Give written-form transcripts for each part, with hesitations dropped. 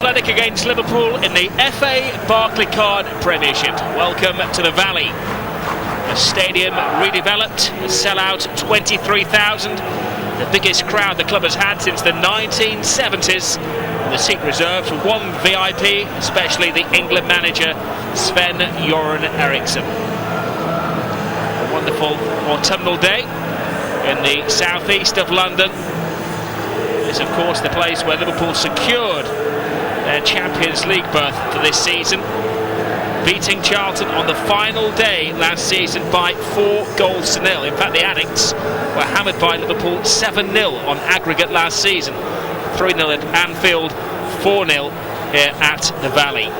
Athletic against Liverpool in the FA Barclaycard Premiership. Welcome to the Valley. A stadium redeveloped, a sellout 23,000. The biggest crowd the club has had since the 1970s. The seat reserved for one VIP, especially the England manager Sven-Goran Eriksson. A wonderful autumnal day in the southeast of London. This, of course, the place where Liverpool secured their Champions League berth for this season, beating Charlton on the final day last season by 4-0. In fact, the Addicts were hammered by Liverpool 7-0 on aggregate last season. 3-0 at Anfield, 4-0 here at the Valley.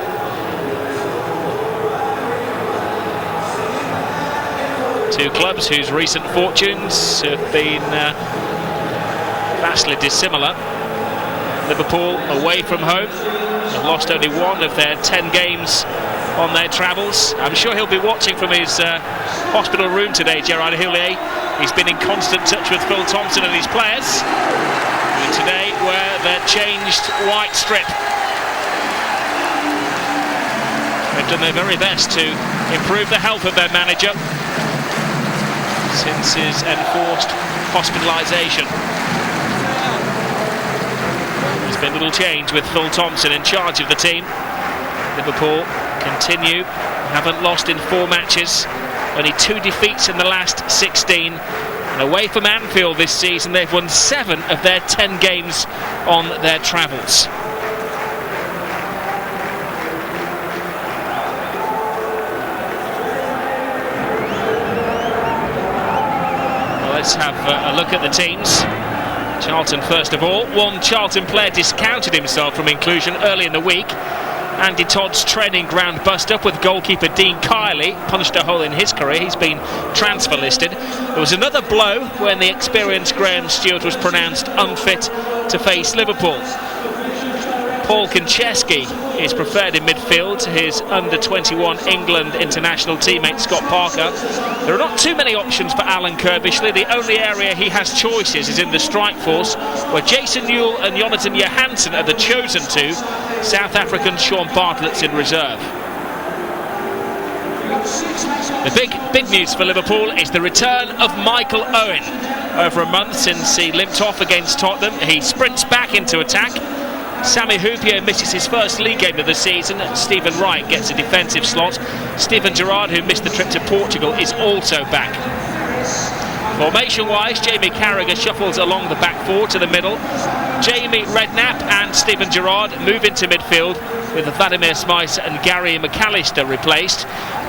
Two clubs whose recent fortunes have been vastly dissimilar. Liverpool away from home have lost only one of their 10 games on their travels. I'm sure he'll be watching from his hospital room today, Gerrard. He's been in constant touch with Phil Thompson and his players, who today wear their changed white strip. They've done their very best to improve the health of their manager since his enforced hospitalisation. There's been little change with Phil Thompson in charge of the team. Liverpool continue, haven't lost in 4 matches, only 2 defeats in the last 16. And away from Anfield this season, they've won 7 of their 10 games on their travels. Well, let's have a look at the teams. Charlton first of all. One Charlton player discounted himself from inclusion early in the week. Andy Todd's training ground bust up with goalkeeper Dean Kiely, punched a hole in his career. He's been transfer listed. There was another blow when the experienced Graham Stewart was pronounced unfit to face Liverpool. Konchesky is preferred in midfield to his under-21 England international teammate Scott Parker. There are not too many options for Alan Kirbishley. The only area he has choices is in the strike force, where Jason Euell and Johansson are the chosen two. South African Sean Bartlett's in reserve. The big news for Liverpool is the return of Michael Owen. Over a month since he limped off against Tottenham, he sprints back into attack. Sami Hyypiä misses his first league game of the season. Stephen Wright gets a defensive slot. Steven Gerrard, who missed the trip to Portugal, is also back. Formation-wise, Jamie Carragher shuffles along the back 4 to the middle. Jamie Redknapp and Steven Gerrard move into midfield, with Vladimir Smicer and Gary McAllister replaced.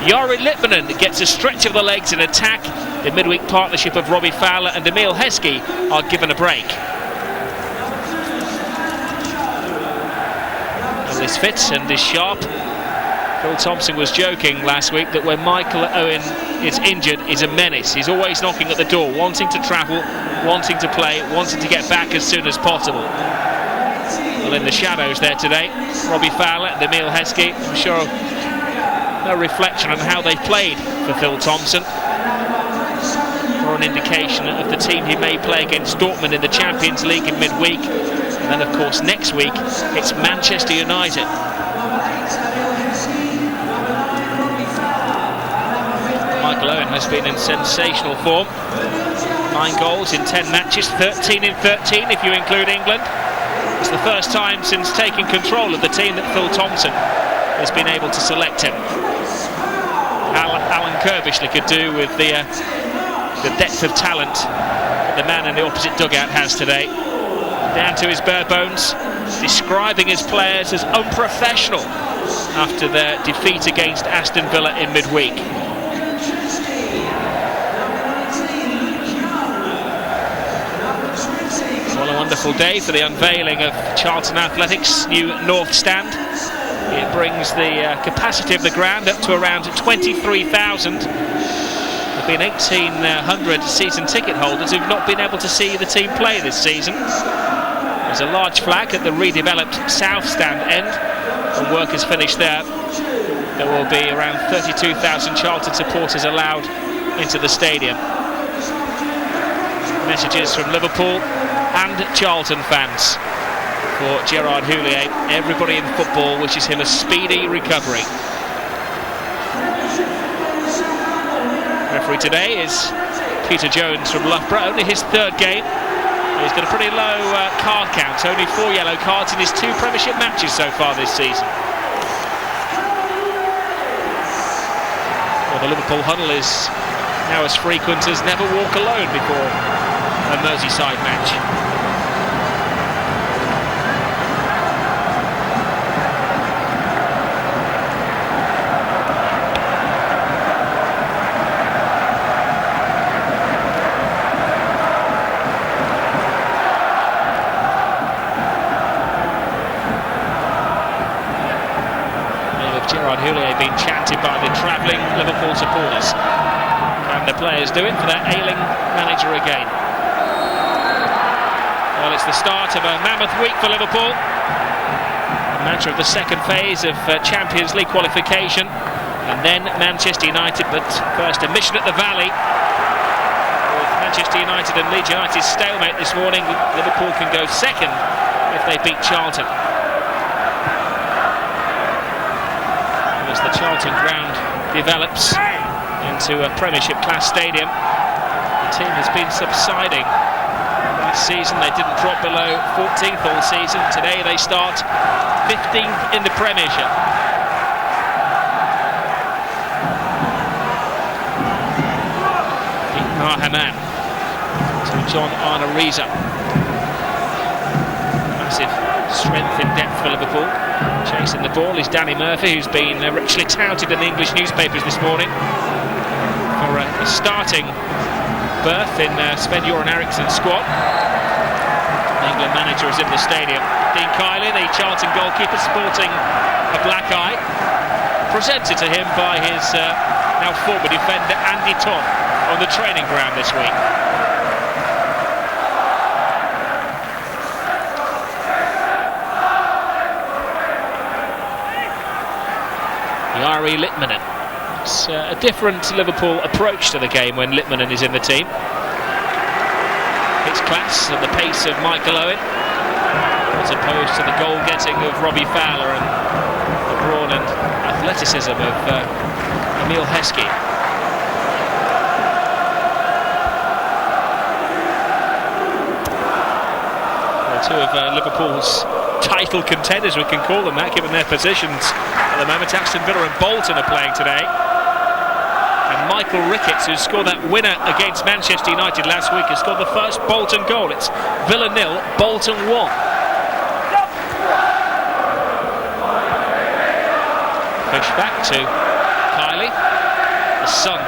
Jari Litmanen gets a stretch of the legs in attack. The midweek partnership of Robbie Fowler and Emil Heskey are given a break. Is fit and is sharp. Phil Thompson was joking last week that when Michael Owen is injured, he's a menace. He's always knocking at the door, wanting to travel, wanting to play, wanting to get back as soon as possible. Well, in the shadows there today, Robbie Fowler and Emil Heskey. I'm sure no reflection on how they've played for Phil Thompson, or an indication of the team he may play against Dortmund in the Champions League in midweek. And then, of course, next week it's Manchester United. Michael Owen has been in sensational form. 9 goals in 10 matches, 13 in 13 if you include England. It's the first time since taking control of the team that Phil Thompson has been able to select him. Alan Kirbishley could do with the depth of talent that the man in the opposite dugout has today. Down to his bare bones, describing his players as unprofessional after their defeat against Aston Villa in midweek. What a wonderful day for the unveiling of Charlton Athletic's new North Stand. It brings the capacity of the ground up to around 23,000. There have been 1,800 season ticket holders who've not been able to see the team play this season. There's a large flag at the redeveloped South Stand end. When work is finished there, there will be around 32,000 Charlton supporters allowed into the stadium. Messages from Liverpool and Charlton fans. for Gerrard Houllier. Everybody in football wishes him a speedy recovery. Referee today is Peter Jones from Loughborough, only his third game. He's got a pretty low card count, only 4 yellow cards in his 2 Premiership matches so far this season. Well, the Liverpool huddle is now as frequent as never walk alone before a Merseyside match. Gerrard Houllier being chanted by the travelling Liverpool supporters. Can the players do it for their ailing manager again? Well, it's the start of a mammoth week for Liverpool. A matter of the second phase of Champions League qualification, and then Manchester United, but first a mission at the Valley. With Manchester United and Leeds United's stalemate this morning, Liverpool can go second if they beat Charlton. As the Charlton ground develops into a Premiership class stadium, the team has been subsiding. Last season they didn't drop below 14th all season. Today they start 15th in the Premiership. Hamann to John Arne Riise. Massive strength in depth for Liverpool. Chasing the ball is Danny Murphy, who's been richly touted in the English newspapers this morning for a starting berth in Sven-Goran Eriksson's squad. The England manager is in the stadium. Dean Kiely, the Charlton goalkeeper, sporting a black eye, presented to him by his now former defender Andy Tom on the training ground this week. Litmanen. It's a different Liverpool approach to the game when Litmanen is in the team. It's class at the pace of Michael Owen, as opposed to the goal-getting of Robbie Fowler and the brawn and athleticism of Heskey. Well, two of Liverpool's title contenders, we can call them that, given their positions at the moment. Aston Villa and Bolton are playing today, and Michael Ricketts, who scored that winner against Manchester United last week, has scored the first Bolton goal. It's Villa 0, Bolton 1. Push back to Kiely, the sun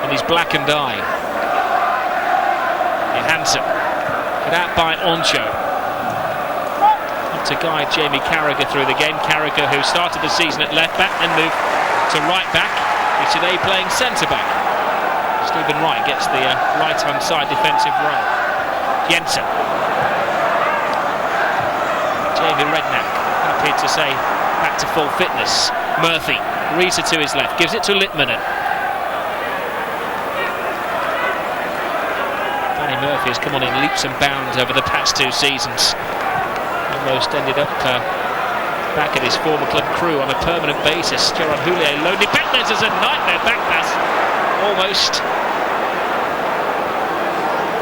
in his blackened eye. Johansson put out by Oncho to guide Jamie Carragher through the game. Carragher, who started the season at left back and moved to right back, is today playing centre back. Stephen Wright gets the right hand side defensive role. Jensen, Jamie Redknapp, happy to say back to full fitness. Murphy, Riise to his left, gives it to Litmanen. Danny Murphy has come on in leaps and bounds over the past 2 seasons. Almost ended up back at his former club Crewe on a permanent basis. Gerrard Houllier loaned it back. There's a nightmare back pass. Almost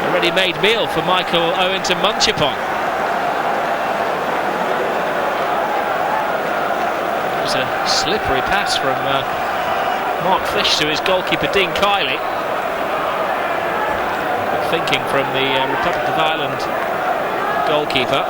a ready-made meal for Michael Owen to munch upon. It was a slippery pass from Mark Fish to his goalkeeper Dean Kiely. Good thinking from the Republic of Ireland goalkeeper.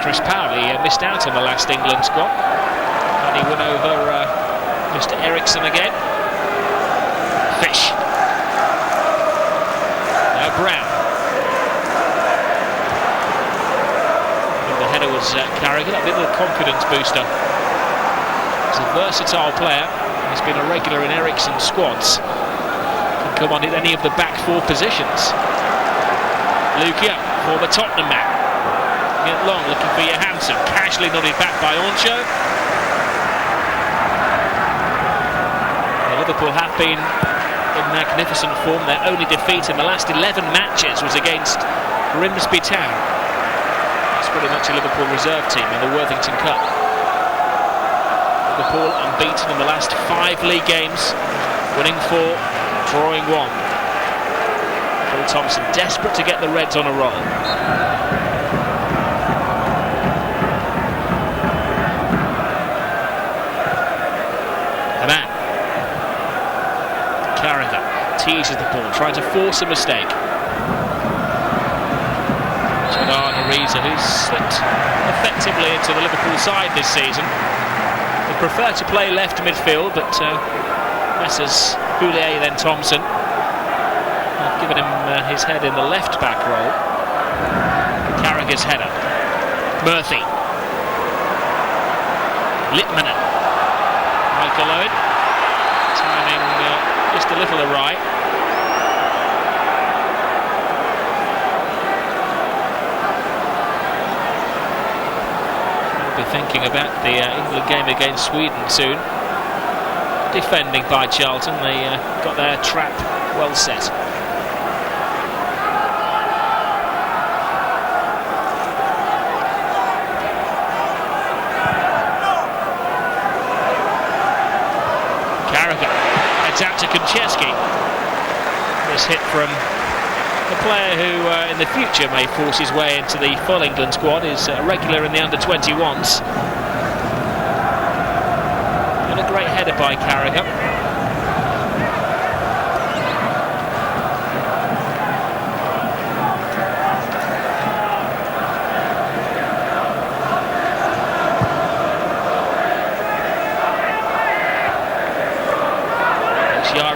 Chris Powell, he missed out on the last England squad, and he went over Mr. Eriksson again. Fish. Now Brown. And the header was Carragher, a little confidence booster. He's a versatile player. He's been a regular in Eriksson's squads. Can come on in any of the back 4 positions. Loughborough for the Tottenham man. it long, looking for Johansson. Casually nodded back by Oncho. Liverpool have been in magnificent form. Their only defeat in the last 11 matches was against Grimsby Town. It's pretty much a Liverpool reserve team in the Worthington Cup. Liverpool unbeaten in the last 5 league games, winning 4, drawing 1. Phil Thompson desperate to get the Reds on a roll. Hamann. Carragher teases the ball, trying to force a mistake. Gerrard and Riise, who's slipped effectively into the Liverpool side this season. They prefer to play left midfield, but Messrs Euell then Thompson have given him his head in the left back role. Carragher's header. Murphy. Litmanen. Owen. Timing just a little awry. We'll be thinking about the England game against Sweden soon. Defending by Charlton, they got their trap well set. Carragher heads out to Konchesky. This hit from a player who in the future may force his way into the full England squad, is a regular in the under-21s. And a great header by Carragher.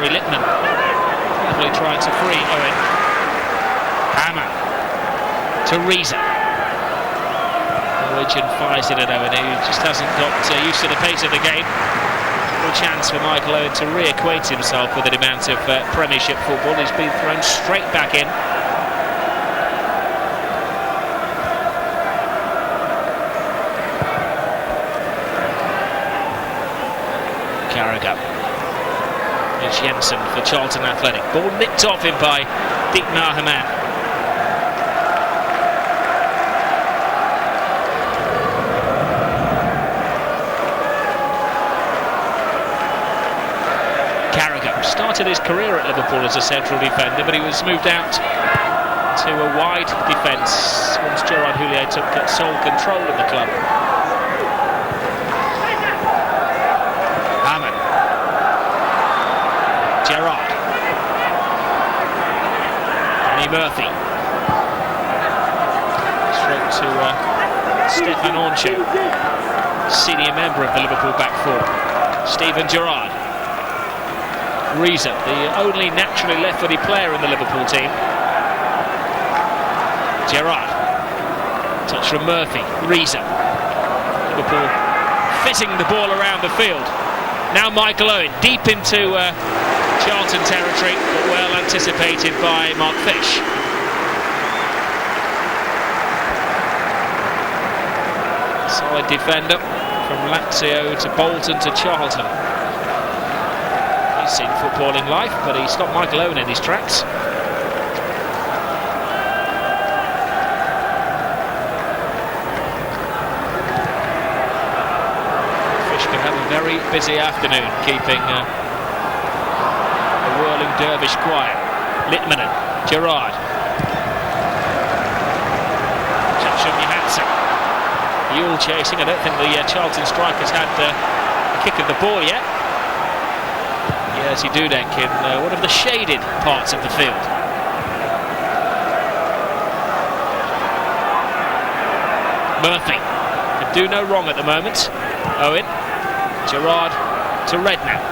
Litmanen carefully trying to free Owen. Hamann to Riise. Norwegian fires it at Owen, who just hasn't got used to the pace of the game. No chance for Michael Owen to reacquaint himself with the amount of Premiership football. He's been thrown straight back in. Carragher. Jensen for Charlton Athletic. Ball nipped off him by Hamann. Carragher started his career at Liverpool as a central defender, but he was moved out to a wide defence once Gerrard took sole control of the club. Gerrard. Murphy. Straight to Stefan Oncho, senior member of the Liverpool back four. Steven Gerrard. Riise, the only naturally left-footed player in the Liverpool team. Gerrard. Touch from Murphy. Riise. Liverpool fizzing the ball around the field. Now Michael Owen deep into Charlton territory, but well anticipated by Mark Fish. Solid defender from Lazio to Bolton to Charlton. He's seen football in life, but he stopped Michael Owen in his tracks. Fish could have a very busy afternoon keeping whirling dervish quiet. Litmanen, Gerrard. Touch from Johansson. Euell chasing. I don't think the Charlton strikers had a kick of the ball yet. Jerzy Dudek in one of the shaded parts of the field. Murphy can do no wrong at the moment. Owen. Gerrard to Redknapp.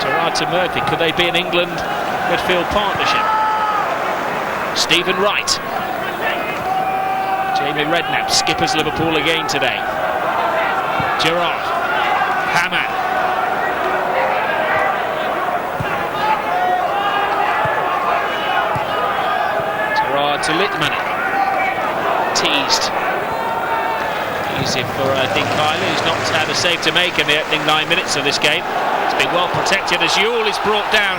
Gerrard to Murphy. Could they be an England midfield partnership? Stephen Wright. Jamie Redknapp skippers Liverpool again today. Gerrard. Hamann. Gerrard to Litmanen. teased. Easy for, I think, Kiely, who's not had a save to make in the opening 9 minutes of this game. It's been well protected as Euell is brought down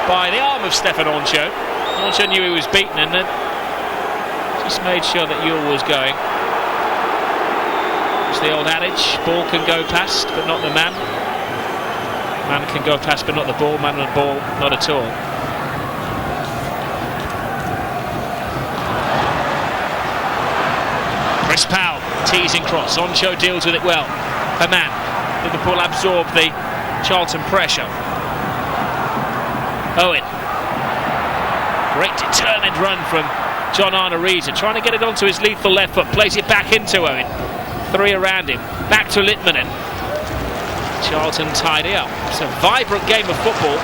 by the arm of Stefan Oncho. Oncho knew he was beaten and then just made sure that Euell was going. It's the old adage, ball can go past but not the man. Man can go past but not the ball, man and the ball not at all. Chris Powell, teasing cross, Oncho deals with it well. Hamann, Liverpool absorb the Charlton pressure. Owen, great determined run from Riise, trying to get it onto his lethal left foot, plays it back into Owen. 3 around him, back to Litmanen. Charlton tidy up. It's a vibrant game of football.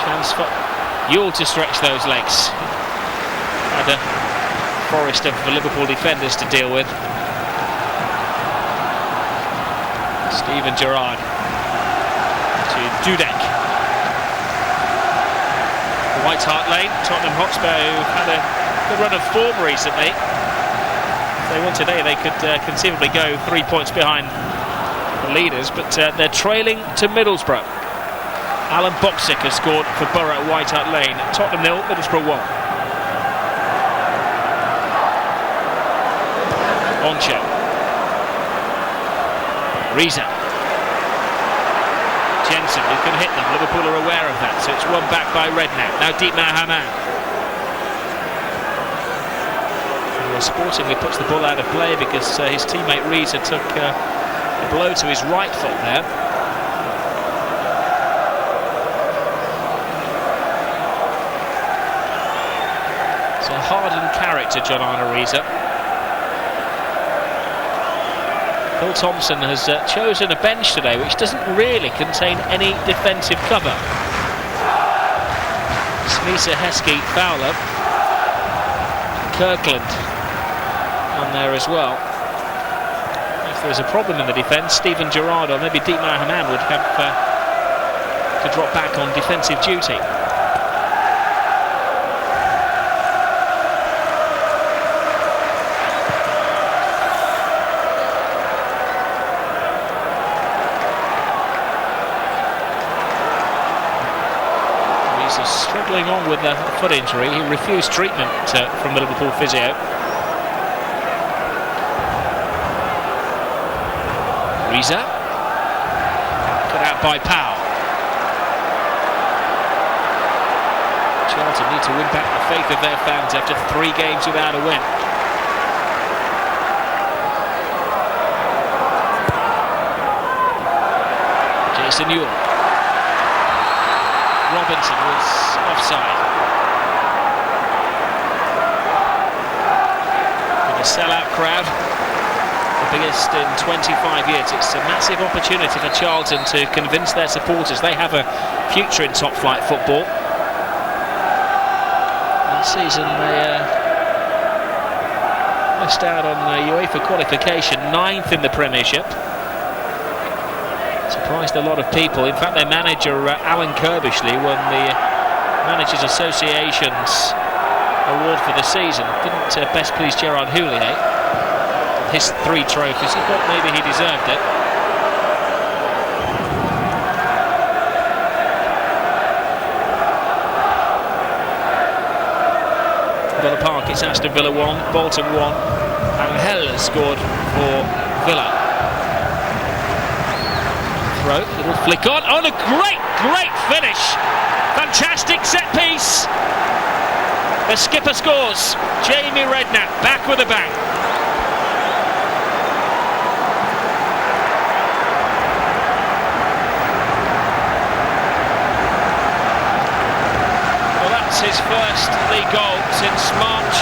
Chance for Euell to stretch those legs. Had a forest of Liverpool defenders to deal with. Steven Gerrard to Dudek. White Hart Lane, Tottenham Hotspur, who had a good run of form recently. If they won today, they could conceivably go 3 points behind the leaders, but they're trailing to Middlesbrough. Alan Boxic has scored for Borough at White Hart Lane. Tottenham 0, Middlesbrough 1. Oncho. Riise. Jensen, who can hit them. Liverpool are aware of that, so it's won back by Redknapp. Now Hamann. Sportingly puts the ball out of play because his teammate Riise took a blow to his right foot there. It's a hardened character, Riise. Phil Thompson has chosen a bench today which doesn't really contain any defensive cover. Smicer, Heskey, Fowler, Kirkland on there as well. If there was a problem in the defence, Steven Gerrard or maybe Hamann would have to drop back on defensive duty. Struggling on with a foot injury. He refused treatment from the Liverpool physio. Riise, cut out by Powell. Charlton need to win back the faith of their fans after 3 games without a win. Euell. Robinson was offside. With a sellout crowd, the biggest in 25 years. It's a massive opportunity for Charlton to convince their supporters they have a future in top-flight football. Last season they missed out on the UEFA qualification, 9th in the Premiership. Surprised a lot of people. In fact, their manager Alan Kirbishley won the Managers Association's award for the season. Didn't best please Gerrard Houllier. His 3 trophies. He thought maybe he deserved it. Villa Park, it's Aston Villa 1, Bolton 1, and Euell has scored for Villa. Little flick on. Oh, a great finish. Fantastic set piece. The skipper scores. Jamie Redknapp back with a bang. Well, that's his first league goal since March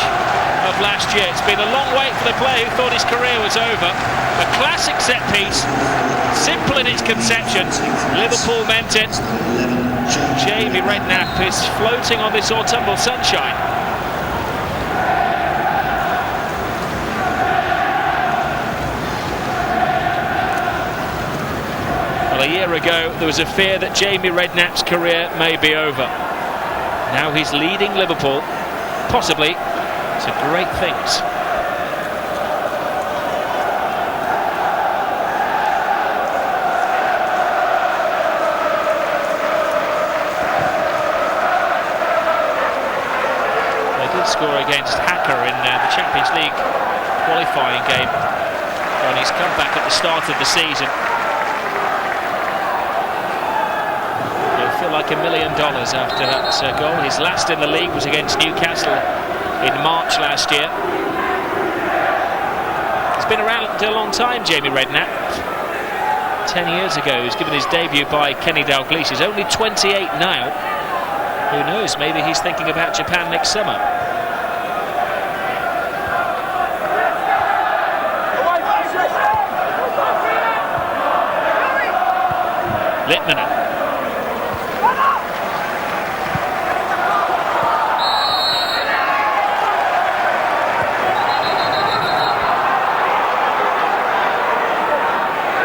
of last year. It's been a long wait for the player who thought his career was over. A classic set piece, simple in its conception. Liverpool meant it. Jamie Redknapp is floating on this autumnal sunshine. Well, a year ago there was a fear that Jamie Redknapp's career may be over. Now he's leading Liverpool possibly to great things. Score against Hacker in the Champions League qualifying game when he's come back at the start of the season. He'll feel like $1 million after that goal. His last in the league was against Newcastle in March last year. He's been around a long time, Jamie Redknapp. 10 years ago he was given his debut by Kenny Dalglish. He's only 28 now. Who knows, maybe he's thinking about Japan next summer. Litmanen.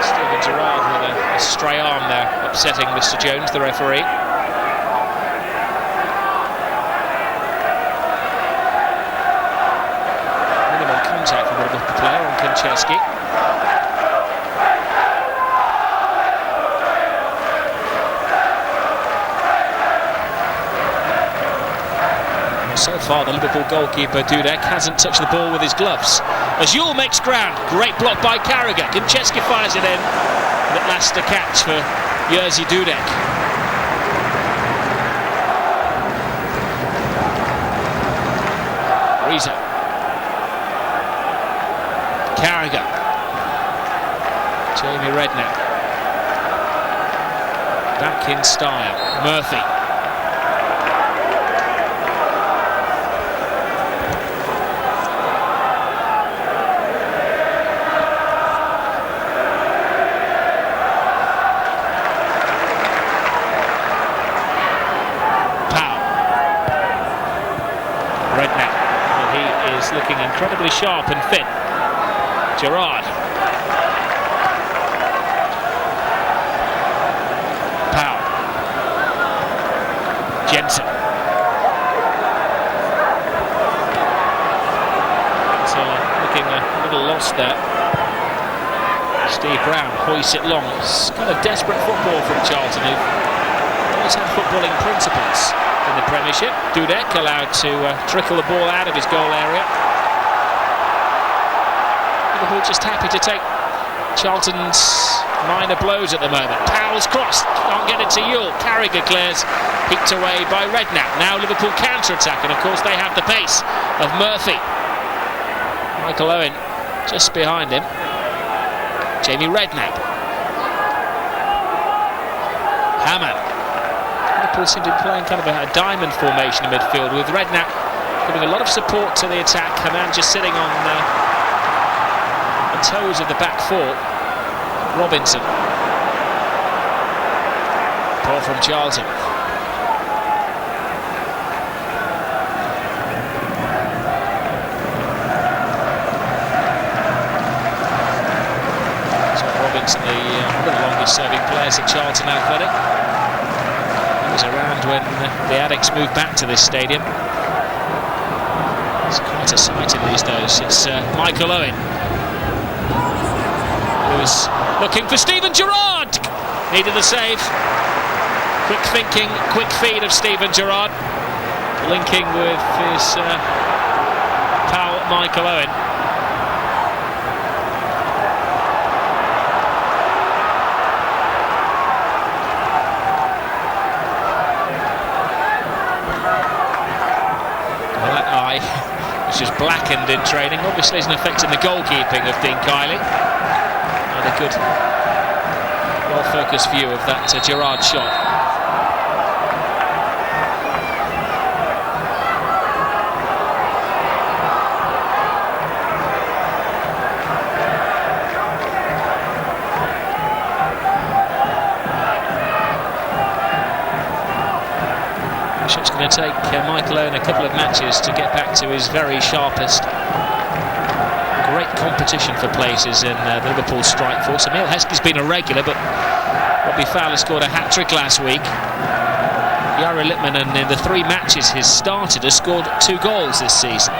Steven Gerrard with a stray arm there, upsetting Mr. Jones, the referee. Minimal contact from the Liverpool player on Konchesky. So far, the Liverpool goalkeeper Dudek hasn't touched the ball with his gloves. As Euell makes ground, great block by Carragher. Konchesky fires it in, and at last a catch for Jerzy Dudek. Riise. Carragher. Jamie Redknapp. Back in style. Murphy. Looking incredibly sharp and fit. Gerrard. Powell. Jensen. Looking a little lost there. Steve Brown hoists it long. It's kind of desperate football from Charlton, who always had footballing principles in the Premiership. Dudek allowed to trickle the ball out of his goal area. Liverpool just happy to take Charlton's minor blows at the moment. Powell's crossed, can't get it to Euell. Carragher clears, picked away by Redknapp. Now Liverpool counter-attack, and of course they have the pace of Murphy. Michael Owen just behind him. Jamie Redknapp. Hamann. Liverpool seem to be playing kind of a diamond formation in midfield, with Redknapp giving a lot of support to the attack. Hamann just sitting on the toes of the back four. Robinson. Ball from Charlton. So Robinson, one of the longest serving players at Charlton Athletic. He was around when the Addicts moved back to this stadium. It's quite a sight in these days. It's Michael Owen, who's looking for Steven Gerrard. Needed the save. Quick thinking, quick feed of Steven Gerrard, linking with his pal Michael Owen. Well, that eye, which is blackened in training, obviously isn't affecting the goalkeeping of Dean Kiely. A good, well-focused view of that Gerrard shot. It's going to take Michael Owen a couple of matches to get back to his very sharpest. Great competition for places in the Liverpool strike force. Heskey's been a regular, but Robbie Fowler scored a hat-trick last week. Litmanen in the 3 matches he's started has scored 2 goals this season.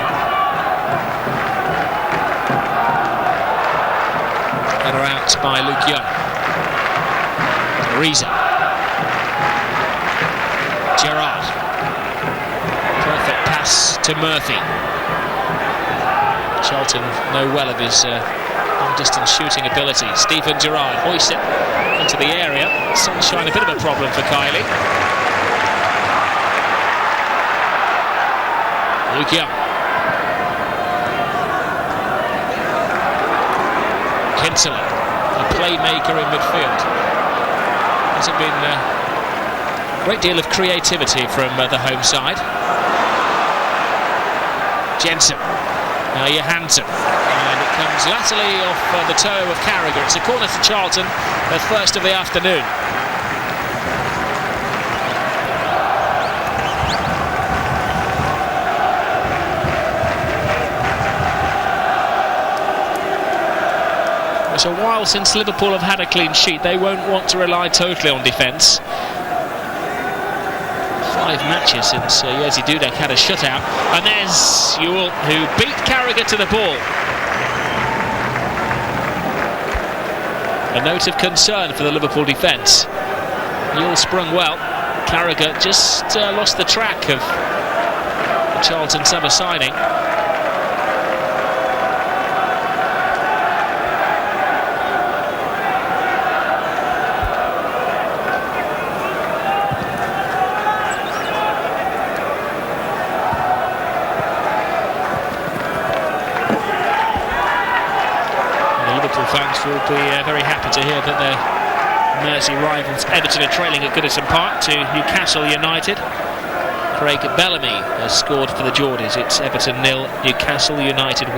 Header out by Euell. Riise. Gerrard. Perfect pass to Murphy. Charlton know well of his long-distance shooting ability. Steven Gerrard hoists it into the area. Sunshine, a bit of a problem for Kiely. Euell. Kinsella, a playmaker in midfield. Hasn't been a great deal of creativity from the home side. Jensen. Now Johansson. And it comes laterally off the toe of Carragher. It's a corner to Charlton, the first of the afternoon. It's a while since Liverpool have had a clean sheet. They won't want to rely totally on defence. 5 matches since Dudek had a shutout. And there's Euell, who beat Carragher to the ball. A note of concern for the Liverpool defence. Euell sprung well. Carragher just lost the track of the Charlton summer signing. Fans will be very happy to hear that their Mersey rivals Everton are trailing at Goodison Park to Newcastle United. Craig Bellamy has scored for the Geordies. It's Everton 0, Newcastle United 1.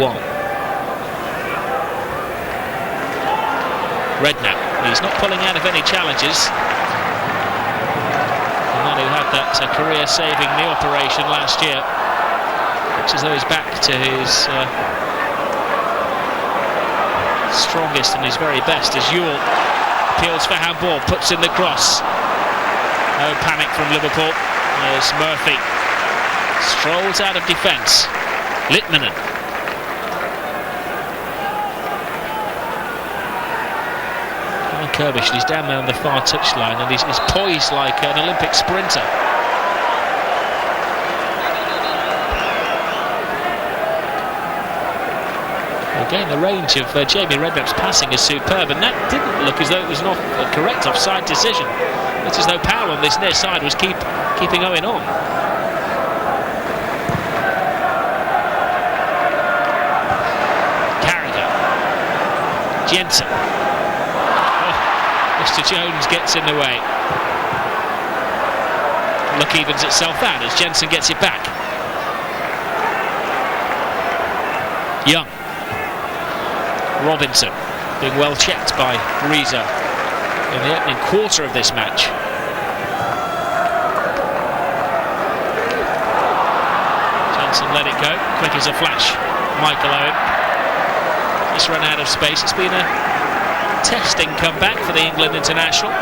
Redknapp, he's not pulling out of any challenges. The man who had that career-saving knee operation last year. Looks as though he's back to his strongest and his very best, as Euell appeals for handball, puts in the cross. No panic from Liverpool as Murphy strolls out of defence. Litmanen. Curvish, he's down there on the far touchline and he's poised like an Olympic sprinter. Again, the range of Jamie Redknapp's passing is superb, and that didn't look as though it was not a correct offside decision. It's as though Powell on this near side was keeping Owen on. Carragher. Jensen. Oh, Mr. Jones gets in the way. Luck evens itself out as Jensen gets it back. Young. Robinson being well checked by Riise in the opening quarter of this match. Jensen let it go, quick as a flash. Michael Owen just run out of space. It's been a testing comeback for the England international.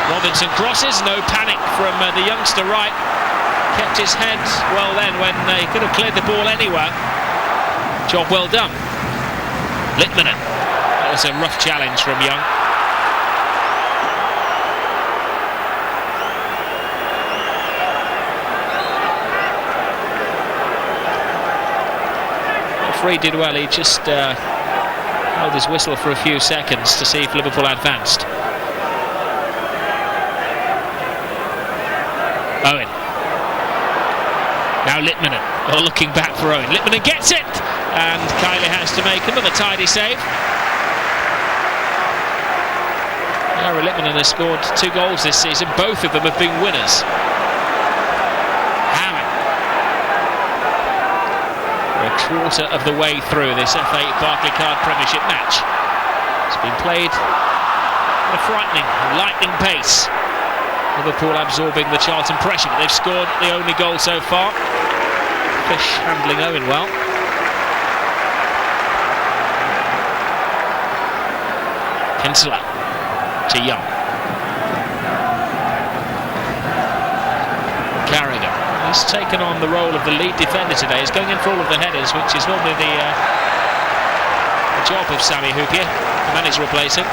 Robinson crosses, no panic from the youngster Wright. Kept his head well then when he could have cleared the ball anywhere. Job well done. Litmanen. That was a rough challenge from Young. The referee did well, he just held his whistle for a few seconds to see if Liverpool advanced. Owen. Now Litmanen, looking back for Owen. Litmanen gets it! And Kiely has to make another tidy save. Litmanen has scored 2 goals this season. Both of them have been winners. Hamann. We're a quarter of the way through this FA Barclaycard Premiership match. It's been played at a frightening, lightning pace. Liverpool absorbing the Charlton pressure, but they've scored the only goal so far. Fish handling Owen well. Kinsella to Young. Carragher. He's taken on the role of the lead defender today. He's going in for all of the headers, which is normally the job of Sami Hyypiä. The man is replacing.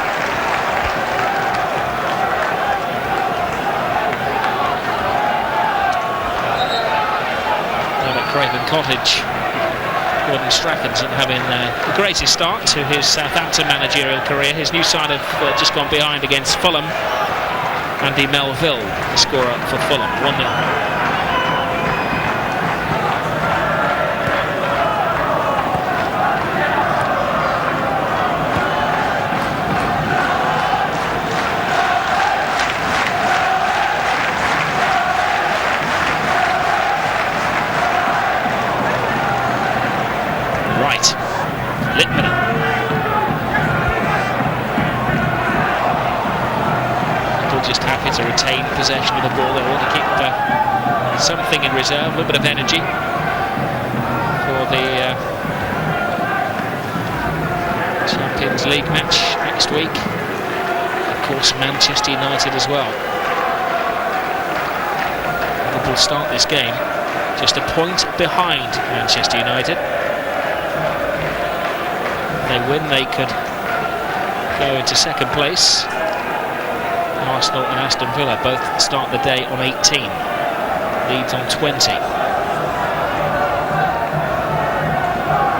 Down at Craven Cottage, Gordon Strachan's having the greatest start to his Southampton managerial career. His new side have just gone behind against Fulham. Andy Melville, the scorer for Fulham, 1-0. Wright, Litmanen. Just happy to retain possession of the ball. They want to keep something in reserve, a little bit of energy for the Champions League match next week. Of course, Manchester United as well. Liverpool start this game just a point behind Manchester United. If they win, they could go into second place. Arsenal and Aston Villa both start the day on 18. Leeds on 20.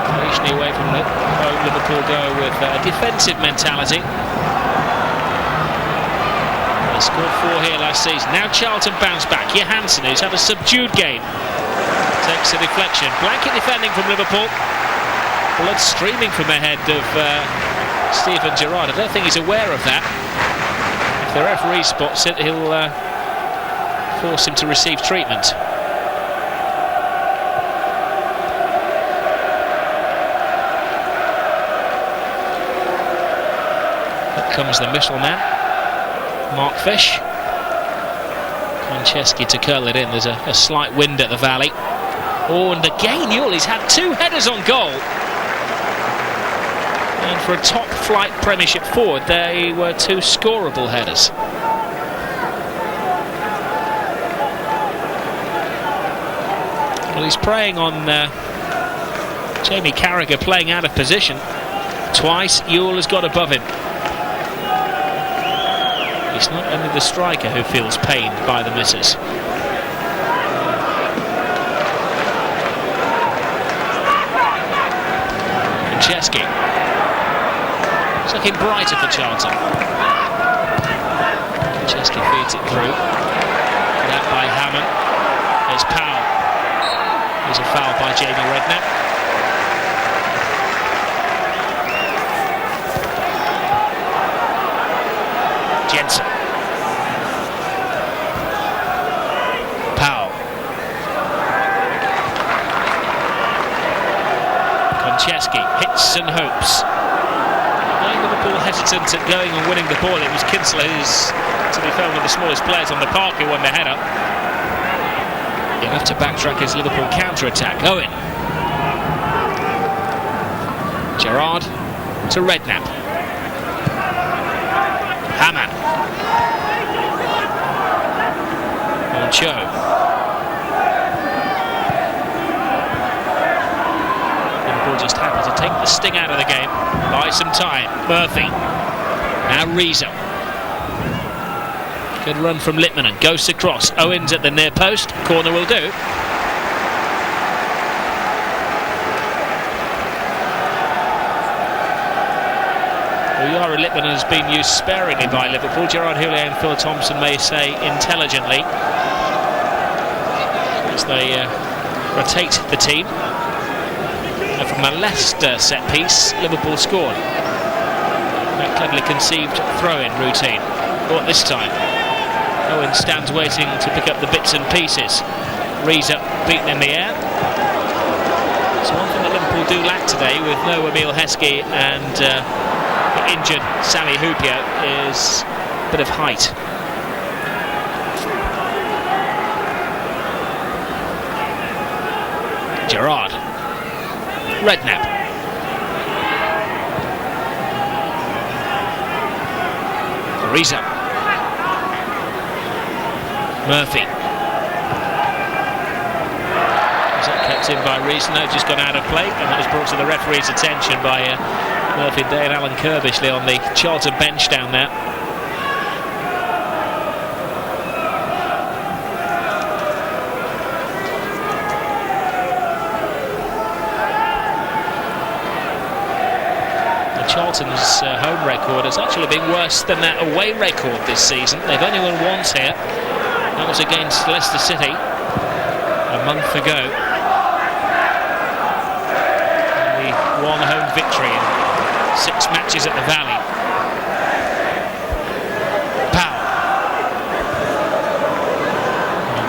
Occasionally away from home, Liverpool go with a defensive mentality. They scored 4 here last season. Now Charlton bounce back. Johansson, who's had a subdued game, takes a deflection. Blanket defending from Liverpool. Blood streaming from the head of Steven Gerrard. I don't think he's aware of that. The referee spots it, he'll force him to receive treatment. Up comes the middleman, Mark Fish. Konchesky to curl it in. There's a slight wind at the Valley. Oh, and again Euell, he's had 2 headers on goal. And for a top-flight Premiership forward, they were 2 scoreable headers. Well, he's preying on Jamie Carragher playing out of position. Twice, Euell has got above him. It's not only the striker who feels pained by the misses. Konchesky. It's looking brighter for Charlton. Konchesky feeds it through. Put out by Hamann. There's Powell. There's a foul by Jamie Redknapp. Jensen. Powell. Konchesky hits and hopes. Liverpool hesitant at going and winning the ball. It was Kinsella, who's, to be fair, one of the smallest players on the park, who won the header. He'll have to backtrack his Liverpool counter-attack. Owen. Gerrard to Redknapp. Hamann. Henchoz. Just happy to take the sting out of the game, buy some time. Murphy, now Riise. Good run from Litmanen, goes across. Owen's at the near post, corner will do. Uyara Litmanen has been used sparingly by Liverpool. Gerrard, Houllier and Phil Thompson may say intelligently, as they rotate the team. And from a Leicester set piece, Liverpool scored. That cleverly conceived throw-in routine. What this time? Owen stands waiting to pick up the bits and pieces. Riise beaten in the air. So one thing that Liverpool do lack today, with no Heskey and injured Sami Hyypiä, is a bit of height. Gerrard. Redknapp. Riise. Murphy. Was that kept in by Riise? No, just gone out of play, and that was brought to the referee's attention by Murphy Day and Alan Kirbishley on the Charlton bench down there. Charlton's home record has actually been worse than their away record this season. They've only won once here. That was against Leicester City a month ago. The one home victory in 6 matches at the Valley. Powell.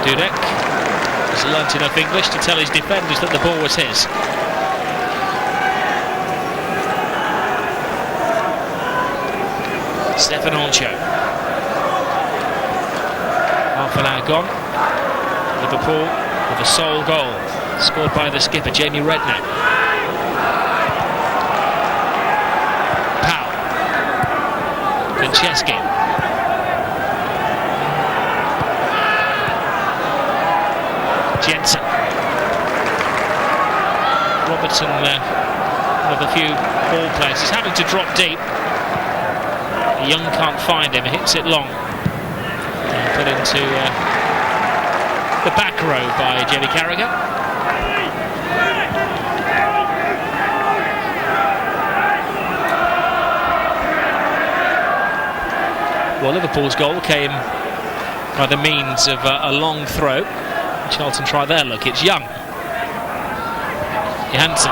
Dudek has learnt enough English to tell his defenders that the ball was his. Stefan Oncho. Half an hour gone. Liverpool with a sole goal scored by the skipper Jamie Redknapp. Powell. Konchesky. Jensen. Robertson, one of the few ball players, is having to drop deep. Young can't find him, hits it long. Put into the back row by Jenny Carragher. Well, Liverpool's goal came by the means of a long throw. Charlton try their look. It's Young. Johansson.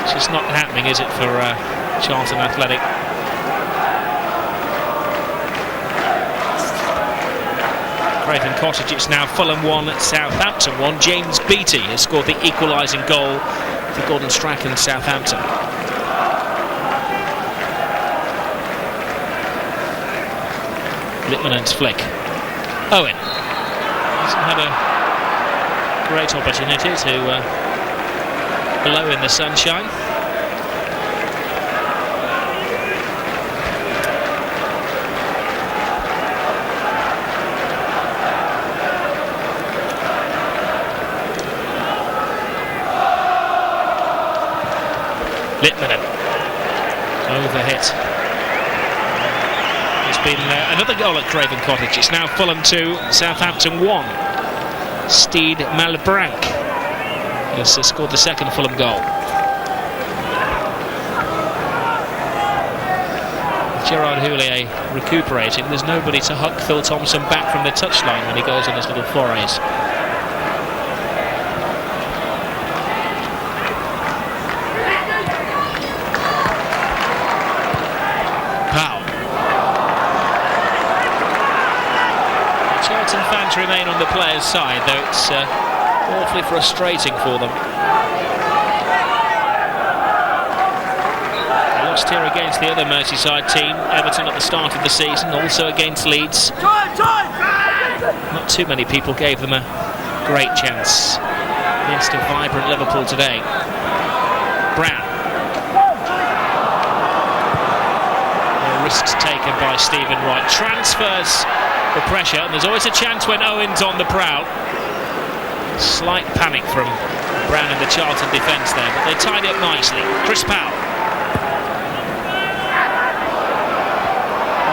It's just not happening, is it, for Charlton Athletic? Craven Cottage, it's now Fulham 1, Southampton 1. James Beattie has scored the equalising goal for Gordon Strachan Southampton. Litmanen's flick. Owen hasn't had a great opportunity to blow in the sunshine. Litmanen overhit. It's been another goal at Craven Cottage. It's now Fulham 2, Southampton 1. Steed Malbranc has scored the second Fulham goal. Gerrard Houllier recuperating. There's nobody to huck Phil Thompson back from the touchline when he goes on his little forays. Charlton fans remain on the players' side, though it's awfully frustrating for them. They lost here against the other Merseyside team, Everton, at the start of the season, also against Leeds. Not too many people gave them a great chance against a vibrant Liverpool today. Brown. No risks taken by Stephen Wright. Transfers the pressure, and there's always a chance when Owen's on the prowl. Slight panic from Brown in the Charlton defence there, but they tied it up nicely. Chris Powell.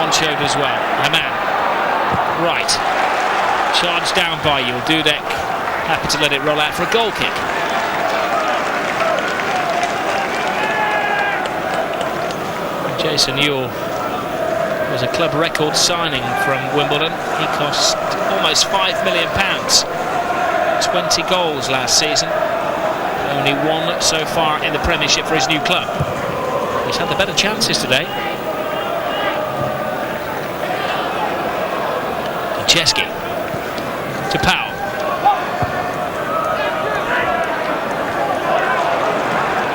On-showed as well. Hamann. Wright. Charged down by Euell. Dudek happy to let it roll out for a goal kick. Jason Euell was a club record signing from Wimbledon. He cost almost £5 million. 20 goals last season. Only one so far in the Premiership for his new club. He's had the better chances today. Konchesky to Powell.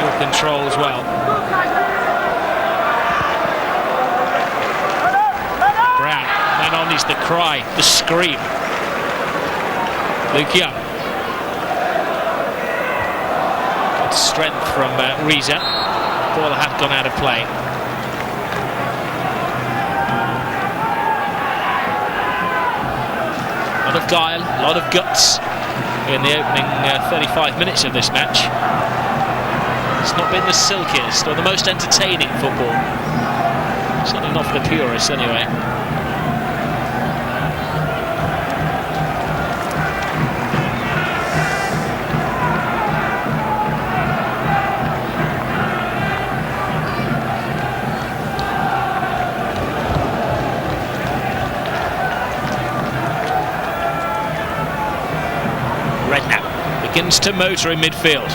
Good control as well. Brown, then on is the cry, the scream. Luke Young. Good strength from Riise. Ball had gone out of play. A lot of guile, a lot of guts in the opening 35 minutes of this match. It's not been the silkiest or the most entertaining football. Certainly not for the purists anyway. Redknapp begins to motor in midfield.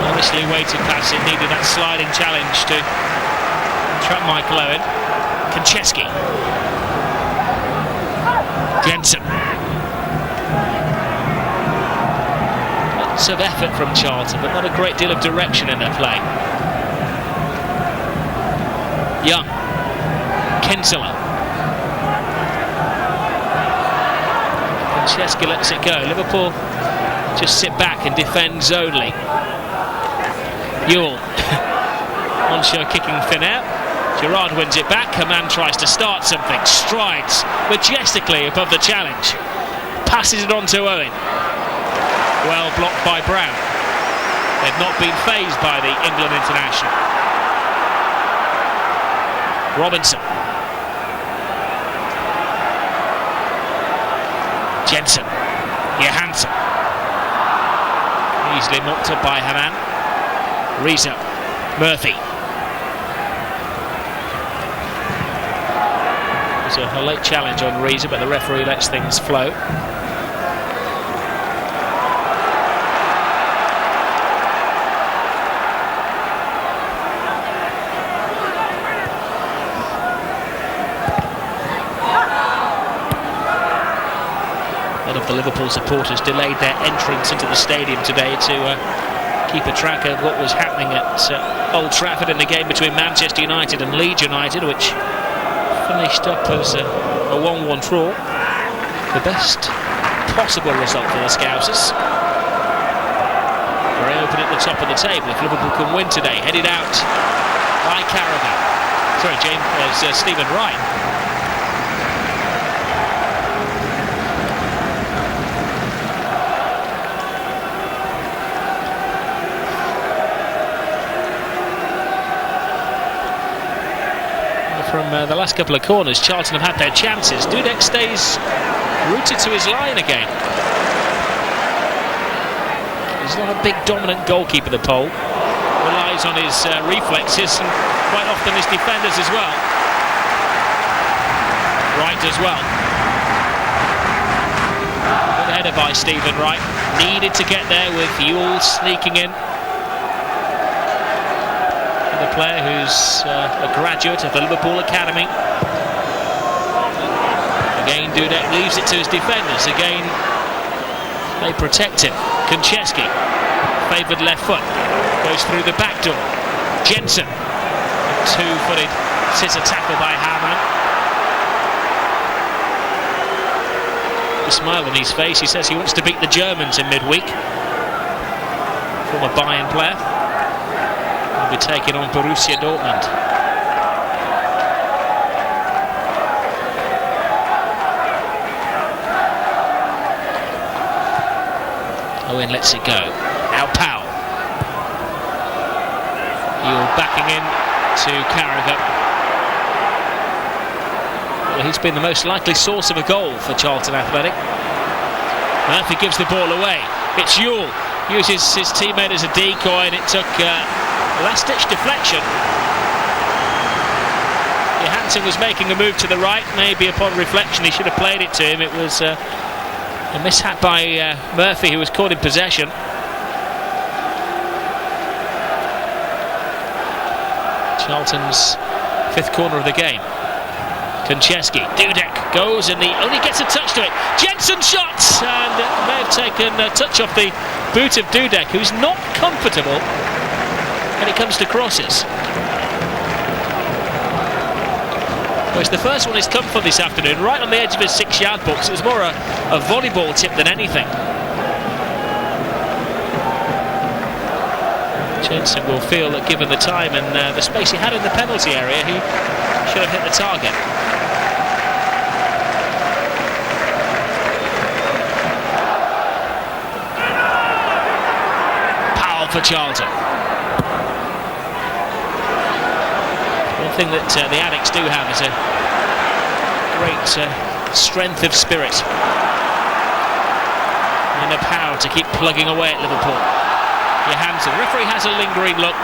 Honestly waited past it, needed that sliding challenge to trap Michael Owen. Konchesky. Jensen. Lots of effort from Charlton, but not a great deal of direction in their play. Young. Kinsella. Konchesky lets it go. Liverpool just sit back and defend zonally. Euell. On-show kicking thin out. Gerrard wins it back. Hamann tries to start something. Strides majestically above the challenge. Passes it on to Owen. Well blocked by Brown. They've not been fazed by the England international. Robinson. Jensen. Johansson. Easily mopped up by Hamann. Riise. Murphy. There's a late challenge on Riise, but the referee lets things flow. A lot of the Liverpool supporters delayed their entrance into the stadium today to keep a track of what was happening at Old Trafford in the game between Manchester United and Leeds United, which finished up as a 1-1 draw. The best possible result for the Scousers. Very open at the top of the table if Liverpool can win today. Headed out by Carragher. Sorry, Stephen Wright. From the last couple of corners, Charlton have had their chances. Dudek stays rooted to his line again. He's not a big dominant goalkeeper, the Pole. Relies on his reflexes and quite often his defenders as well. Wright as well. Good header by Stephen Wright. Needed to get there with Euell sneaking in. The player who's a graduate of the Liverpool Academy. Again, Dudek leaves it to his defenders. Again, they protect him. Konchesky, favoured left foot, goes through the back door. Jensen, a two-footed scissor tackle by Hamann. A smile on his face. He says he wants to beat the Germans in midweek. Former Bayern player. Be taking on Borussia Dortmund. Owen lets it go. Now Powell. Euell backing in to Carragher. Well, he's been the most likely source of a goal for Charlton Athletic. Murphy gives the ball away. It's Euell. Uses his teammate as a decoy, and it took last-ditch deflection. Johansson was making a move to the right. Maybe upon reflection he should have played it to him. It was a mishap by Murphy, who was caught in possession. Charlton's fifth corner of the game. Konchesky, Dudek goes and he only gets a touch to it. Jensen shots and may have taken a touch off the boot of Dudek, who's not comfortable when it comes to crosses. Whereas the first one has come for this afternoon, right on the edge of his 6-yard box. It was more a volleyball tip than anything. Jensen will feel that given the time and the space he had in the penalty area, he should have hit the target. Powell for Charlton. One thing that the Addicts do have is a great strength of spirit and the power to keep plugging away at Liverpool. Johansson, referee has a lingering look,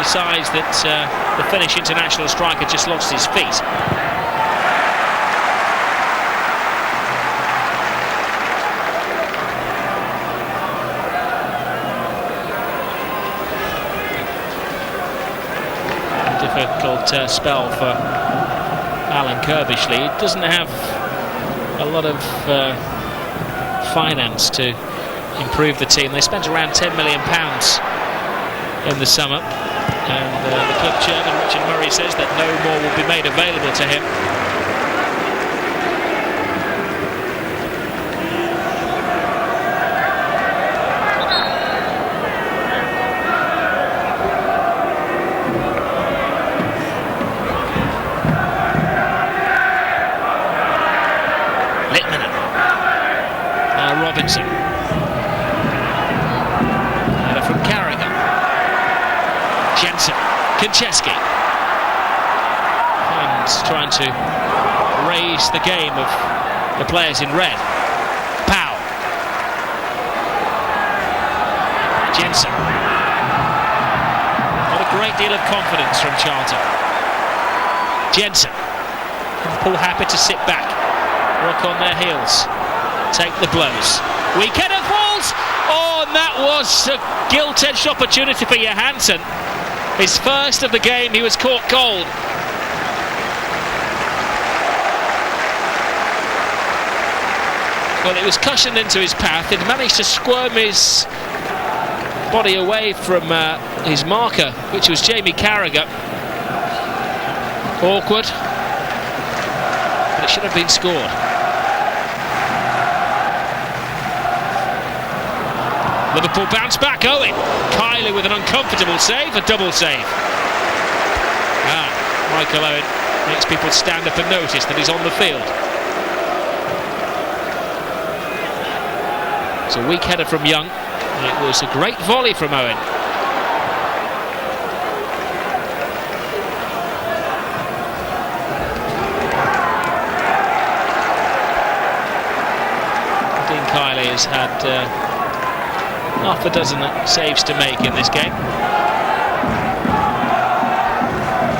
decides that the Finnish international striker just lost his feet. A difficult spell for Alan Kirbishley. He doesn't have a lot of finance to improve the team. They spent around £10 million in the summer, and the club chairman Richard Murray says that no more will be made available to him. Litmanen. Robinson. From Carragher. Jensen. Konchesky. And trying to raise the game of the players in red. Powell. Jensen. Not a great deal of confidence from Charlton. Jensen. Liverpool happy to sit back, work on their heels, take the blows. Weekend of balls. Oh, and that was a gilt-edged opportunity for Johansson. His first of the game, he was caught cold. Well, it was cushioned into his path. He'd managed to squirm his body away from his marker, which was Jamie Carragher. Awkward, but it should have been scored. Liverpool bounce back. Owen. Kiely with an uncomfortable save, a double save. Michael Owen makes people stand up and notice that he's on the field. It's a weak header from Young. It was a great volley from Owen. Dean Kiely has had half a dozen saves to make in this game.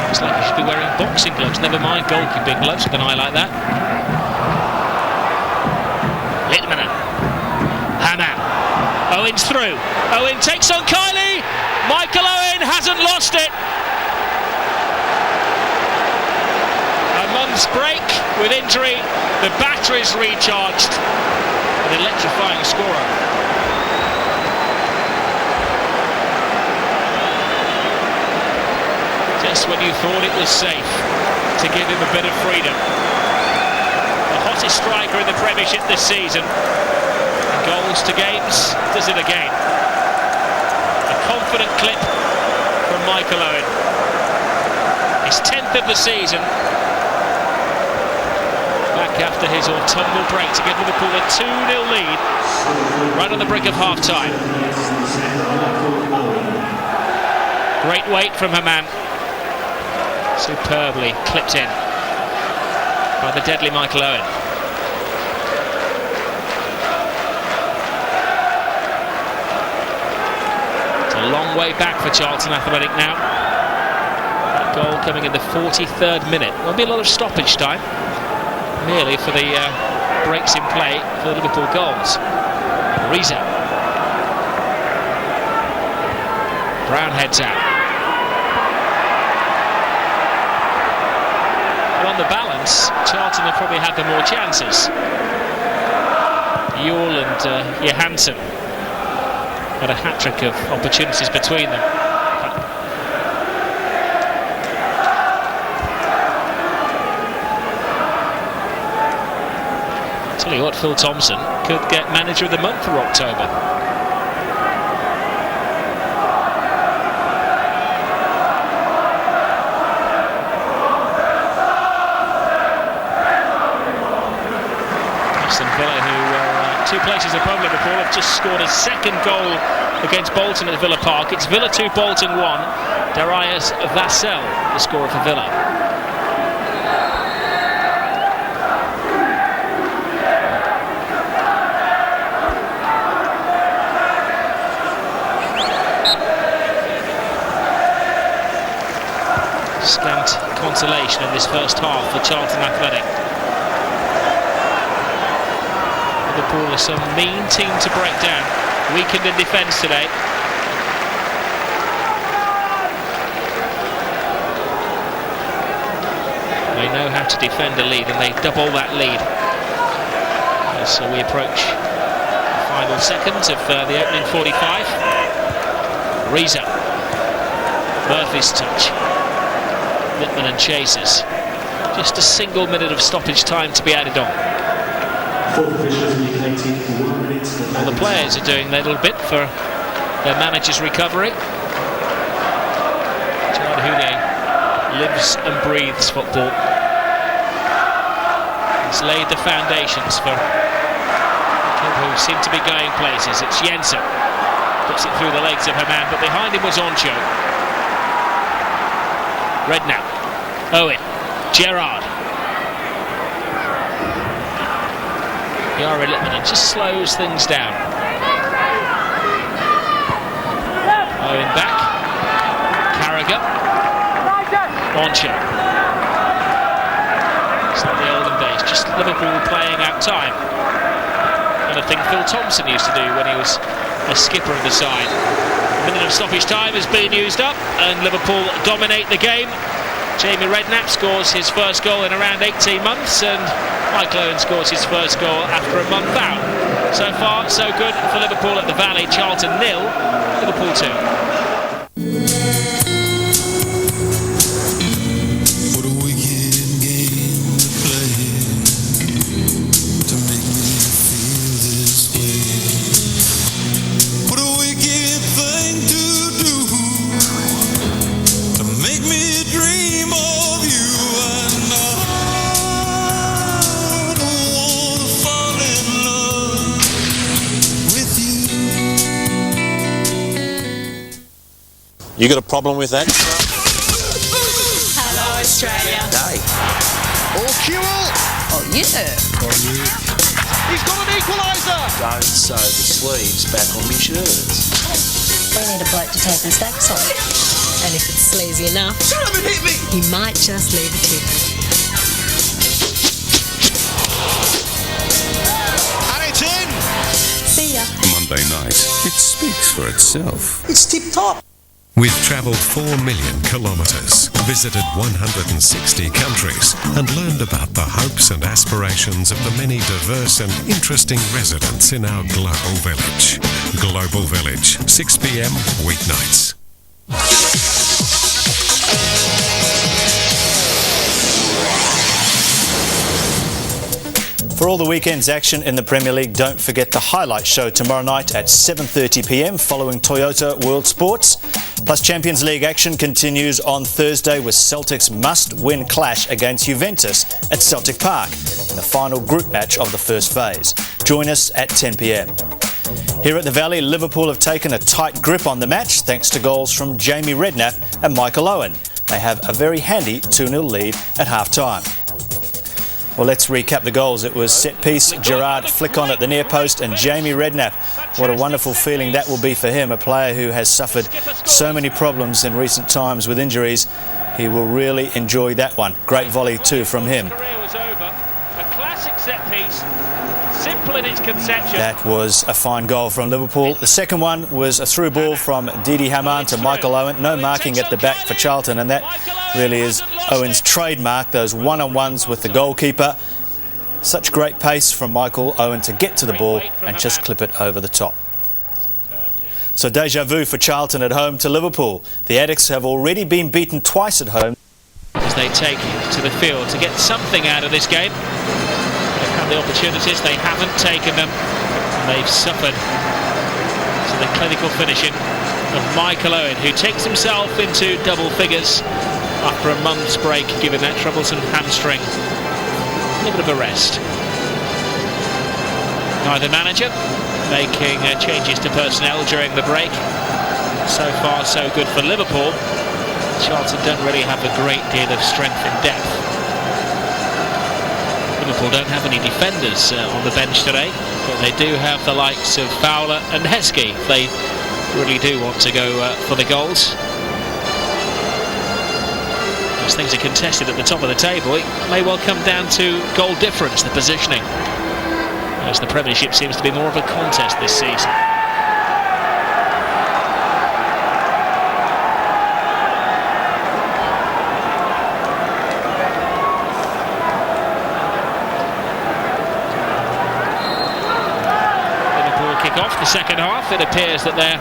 Looks like he should be wearing boxing gloves, never mind goalkeeping gloves with an eye like that. Litmanen. Hamann. Owen's through. Owen takes on Kiely. Michael Owen hasn't lost it. A month's break with injury. The battery's recharged. An electrifying scorer. Just when you thought it was safe to give him a bit of freedom. The hottest striker in the Premiership this season. And goals to games, does it again. A confident clip from Michael Owen. His 10th of the season. Back after his autumnal break to give Liverpool a 2-0 lead. Right on the brink of half-time. Great weight from Hamann. Superbly clipped in by the deadly Michael Owen. It's a long way back for Charlton Athletic now. That goal coming in the 43rd minute. Won't be a lot of stoppage time, merely for the breaks in play for the Liverpool goals. Riise. Brown heads out. On the balance, Charlton have probably had the more chances. Euell and Johansson had a hat-trick of opportunities between them. Tell you what, Phil Thompson could get manager of the month for October. two places above Liverpool have just scored a second goal against Bolton at Villa Park. It's Villa 2, Bolton 1. Darius Vassell, the scorer for Villa. Scant consolation in this first half for Charlton Athletic. Liverpool are some mean team to break down. Weakened in defence today. They know how to defend a lead, and they double that lead. So we approach the final seconds of the opening 45. Riise. Murphy's touch. Litmanen chases. Just a single minute of stoppage time to be added on. Well, the players are doing their little bit for their manager's recovery. Gerrard lives and breathes football. He's laid the foundations for people who seem to be going places. It's Jensen. Puts it through the legs of Hamann, but behind him was Oncho. Redknapp, Owen, Gerrard. Litmanen just slows things down. Owen back. Carragher. Oncho. It's like the olden days, just Liverpool playing out time. And a thing Phil Thompson used to do when he was a skipper of the side. A minute of stoppage time has been used up and Liverpool dominate the game. Jamie Redknapp scores his first goal in around 18 months and Michael Owen scores his first goal after a month out. So far, so good for Liverpool at the Valley. Charlton 0, Liverpool 2. You got a problem with that? Hello, Australia. Hey. Oh, Euell! Oh, yeah. He's got an equaliser! Don't sew the sleeves back on my shirts. We need a bloke to take his stacks on. And if it's sleazy enough, Shut up and hit me! he might just leave a tip. And it's in! See ya. Monday night, it speaks for itself. It's tip-top. We've travelled 4 million kilometres, visited 160 countries, and learned about the hopes and aspirations of the many diverse and interesting residents in our global village. Global Village, 6 p.m. weeknights. For all the weekend's action in the Premier League, don't forget the highlight show tomorrow night at 7:30 p.m. following Toyota World Sports. Plus Champions League action continues on Thursday with Celtic's must-win clash against Juventus at Celtic Park in the final group match of the first phase. Join us at 10 p.m. Here at the Valley, Liverpool have taken a tight grip on the match thanks to goals from Jamie Redknapp and Michael Owen. They have a very handy 2-0 lead at half-time. Well, let's recap the goals. It was set piece, Gerrard flick on at the near post, and Jamie Redknapp. What a wonderful feeling that will be for him, a player who has suffered so many problems in recent times with injuries. He will really enjoy that one. Great volley too from him. A classic set piece, simple in its conception. That was a fine goal from Liverpool. The second one was a through ball from Hamann to Michael Owen. No marking at the back for Charlton, and that really is Owen's trademark, those one-on-ones with the goalkeeper. Such great pace from Michael Owen to get to the ball and just clip it over the top. So deja vu for Charlton at home to Liverpool. The Addicts have already been beaten twice at home. As they take to the field to get something out of this game. They've had the opportunities, they haven't taken them. They've suffered to the clinical finishing of Michael Owen, who takes himself into double figures after a month's break, given that troublesome hamstring. A little bit of a rest. by the manager, making changes to personnel during the break. So far so good for Liverpool. Charlton don't really have a great deal of strength and depth. Liverpool don't have any defenders on the bench today, but they do have the likes of Fowler and Heskey. They really do want to go for the goals. As things are contested at the top of the table, it may well come down to goal difference, the positioning, as the Premiership seems to be more of a contest this season. Liverpool kick off the second half. It appears that they're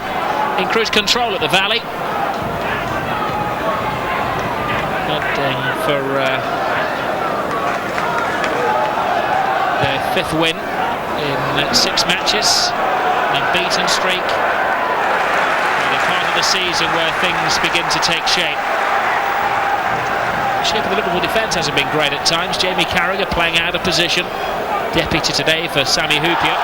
in cruise control at the Valley. For their fifth win in 6 matches, an unbeaten streak, and a part of the season where things begin to take shape. The shape of the Liverpool defence hasn't been great at times. Jamie Carragher playing out of position, deputy today for Sami Hyypiä.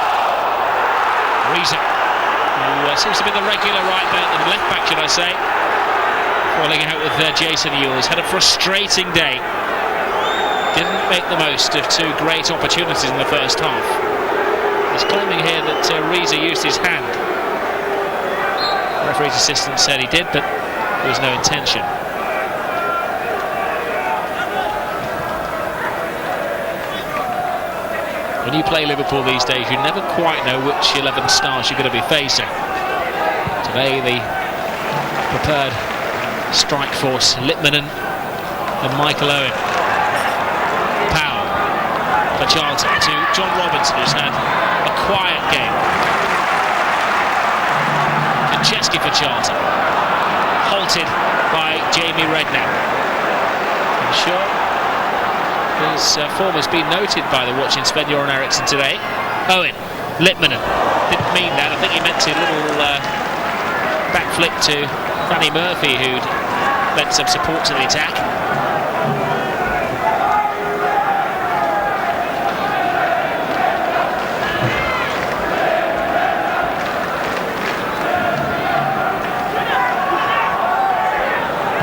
Riise, who seems to be the regular right back, the left back should I say, falling out with Jason Euell. Had a frustrating day. Didn't make the most of 2 great opportunities in the first half. He's claiming here that Riise used his hand. The referee's assistant said he did, but there was no intention. When you play Liverpool these days, you never quite know which 11 stars you're going to be facing. Today, the prepared strike force, Litmanen and Michael Owen. Powell for Charlton to John Robinson, who's had a quiet game. Konchesky for Charlton, halted by Jamie Redknapp. I'm sure his form has been noted by the watching Sven-Goran Eriksson today. Owen, Litmanen, didn't mean that. I think he meant a little back flick to Danny Murphy, who'd lent some support to the attack.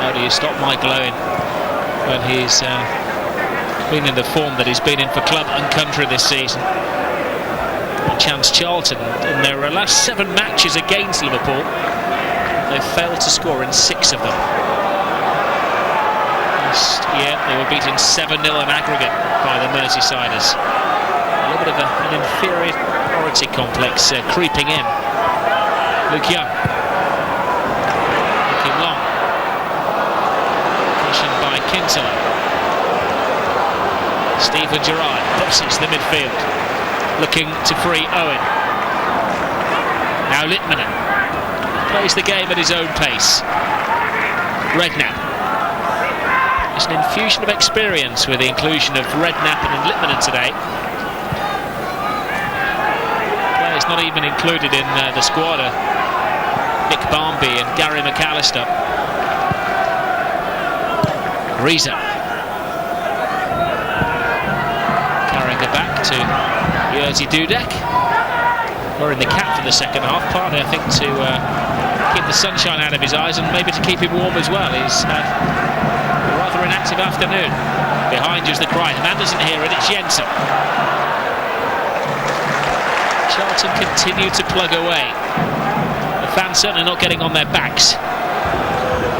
How do you stop Michael Owen when he's been in the form that he's been in for club and country this season? Chance Charlton, in their last 7 matches against Liverpool, they've failed to score in 6 of them. Last year they were beaten 7-0 in aggregate by the Merseysiders. A little bit of an inferiority complex creeping in. Luke Young, looking long, cushioned by Kinsella. Steven Gerrard bosses the midfield, looking to free Owen. Now Litmanen plays the game at his own pace. Redknapp. There's an infusion of experience with the inclusion of Redknapp and Litmanen today. Players not even included in the squad are Nick Barmby and Gary McAllister. Riise. Carrying it back to Dudek. We're in the cap for the second half, partly I think to keep the sunshine out of his eyes and maybe to keep him warm as well. He's had a rather inactive afternoon. Behind you is the cry. Hamann doesn't hear it, it's Jensen. Charlton continue to plug away. The fans certainly not getting on their backs,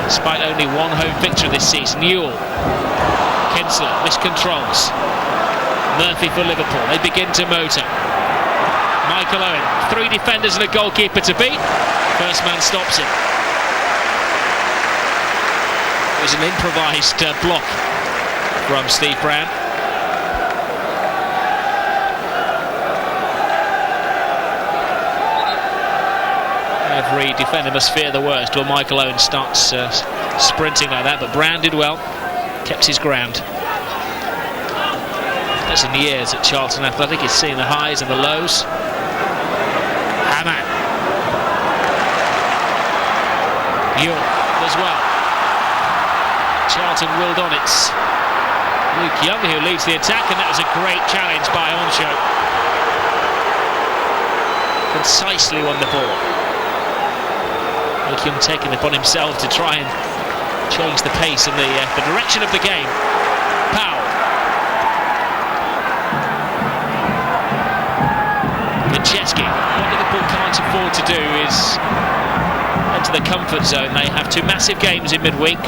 despite only 1 home victory this season. Euell, Kinsella, miscontrols. Murphy for Liverpool, they begin to motor. Michael Owen, 3 defenders and a goalkeeper to beat. First man stops it. It was an improvised block from Steve Brown. Every defender must fear the worst when Michael Owen starts sprinting like that, but Brown did well, kept his ground. As in years at Charlton Athletic, he's seen the highs and the lows. Hamann. Euell as well. Charlton willed on. It's Luke Young who leads the attack, and that was a great challenge by Henchoz. concisely won the ball. Luke Young taking it upon himself to try and change the pace and the direction of the game. Powell. Konchesky. What Liverpool can't afford to do is enter the comfort zone. They have two massive games in midweek.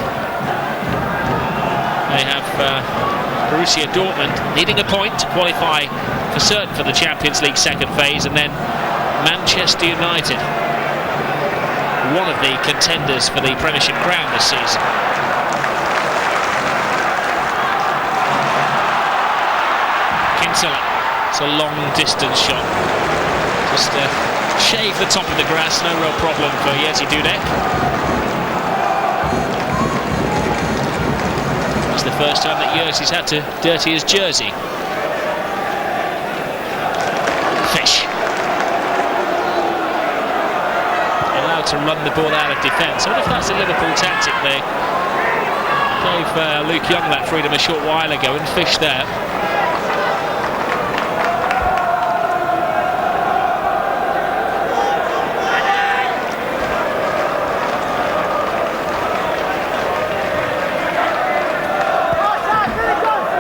They have Borussia Dortmund needing a point to qualify for certain for the Champions League second phase, and then Manchester United, one of the contenders for the Premiership crown this season. Kinsella, it's a long distance shot. Just shave the top of the grass, no real problem for Dudek. It's the first time that Jersey's had to dirty his jersey. Fish. Allowed to run the ball out of defence. I wonder if that's a Liverpool tactic. They gave Luke Young that freedom a short while ago, and Fish there.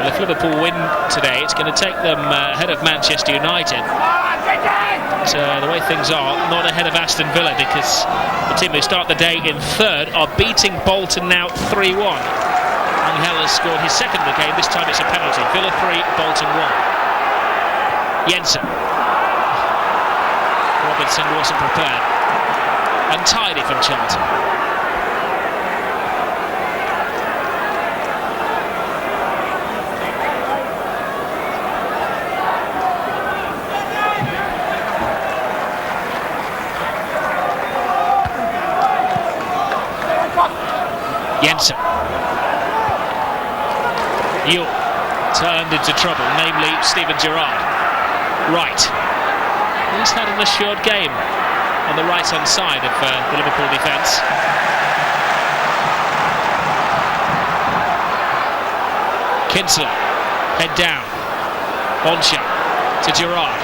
If Liverpool win today, it's going to take them ahead of Manchester United. But the way things are, not ahead of Aston Villa, because the team who start the day in third are beating Bolton now 3-1. Euell has scored his second of the game. This time it's a penalty. Villa 3, Bolton 1. Jensen. Robinson wasn't prepared. Untidy from Charlton. Jensen. Euell turned into trouble, namely Steven Gerrard. Wright. He's had an assured game on the right-hand side of the Liverpool defence. Kinsella, head down. Oncha to Gerrard.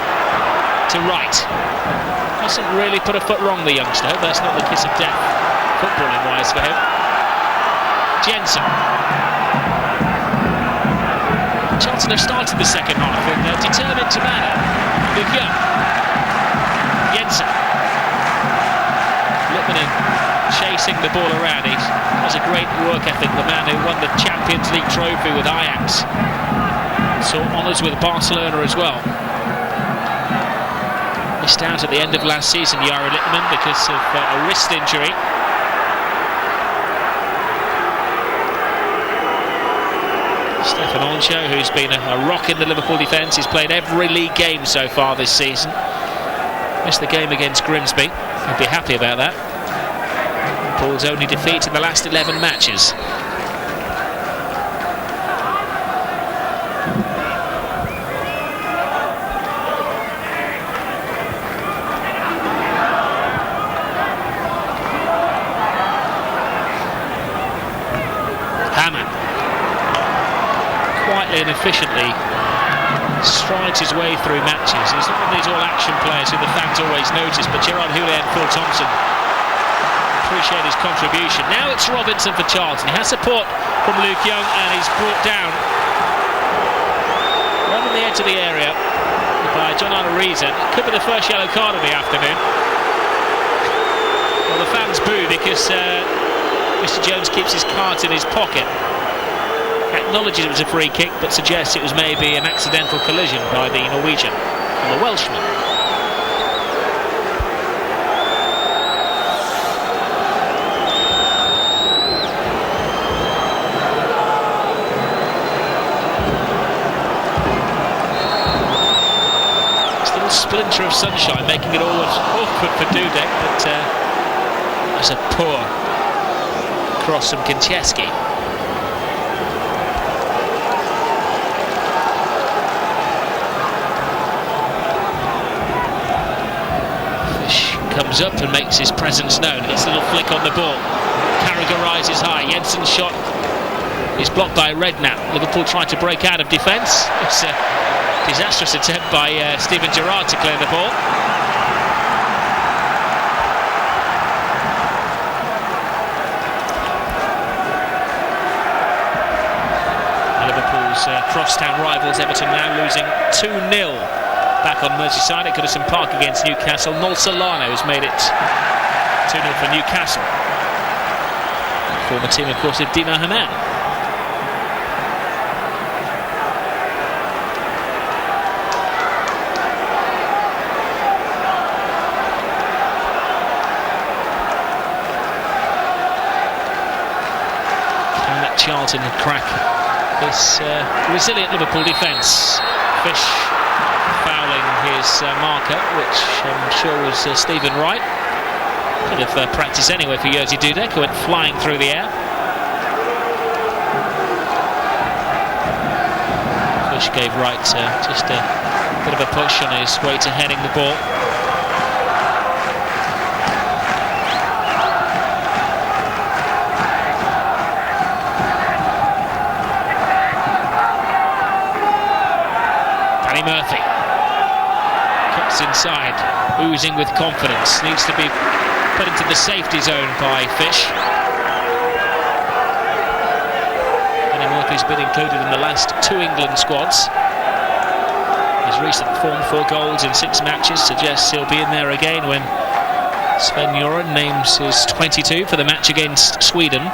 To Wright. Hasn't really put a foot wrong, the youngster. That's not the kiss of death, footballing-wise, for him. Jensen. Charlton have started the second half in a determined manner. Luke Young. Jensen. Litmanen chasing the ball around. He has a great work ethic, the man who won the Champions League trophy with Ajax. Saw honours with Barcelona as well. Missed out at the end of last season, Litmanen, because of a wrist injury. Oncha, who's been a rock in the Liverpool defence. He's played every league game so far this season. Missed the game against Grimsby. He'd be happy about that. Liverpool's only defeat in the last 11 matches. Hamann. Quietly and efficiently strides his way through matches. He's not one of these all-action players who the fans always notice, but Gerrard, Euell and Phil Thompson appreciate his contribution. Now it's Robinson for Charlton. He has support from Luke Young, and he's brought down right on the edge of the area by Riise. Could be the first yellow card of the afternoon. Well, the fans boo because Mr. Jones keeps his cards in his pocket. Acknowledges it was a free kick, but suggests it was maybe an accidental collision by the Norwegian and the Welshman. This little splinter of sunshine making it all awkward for Dudek, but that's a poor cross from Konchesky. Comes up and makes his presence known. Gets a little flick on the ball. Carragher rises high. Jensen's shot is blocked by Redknapp. Liverpool trying to break out of defence. It's a disastrous attempt by Steven Gerrard to clear the ball. Liverpool's crosstown rivals Everton now losing 2-0 back on Merseyside at Goodison Park against Newcastle. Nol Solano has made it 2-0 for Newcastle. Former team, of course, of Dino Hamann. Can let Charlton crack this resilient Liverpool defence? Fish fouling his marker, which I'm sure was Stephen Wright. Bit of practice anyway for Dudek, who went flying through the air. Fish gave Wright just a bit of a push on his way to heading the ball. Murphy cuts inside, oozing with confidence, needs to be put into the safety zone by Fish. Danny Murphy's been included in the last 2 England squads. His recent form, 4 goals in 6 matches, suggests he'll be in there again when Sven-Goran names his 22 for the match against Sweden.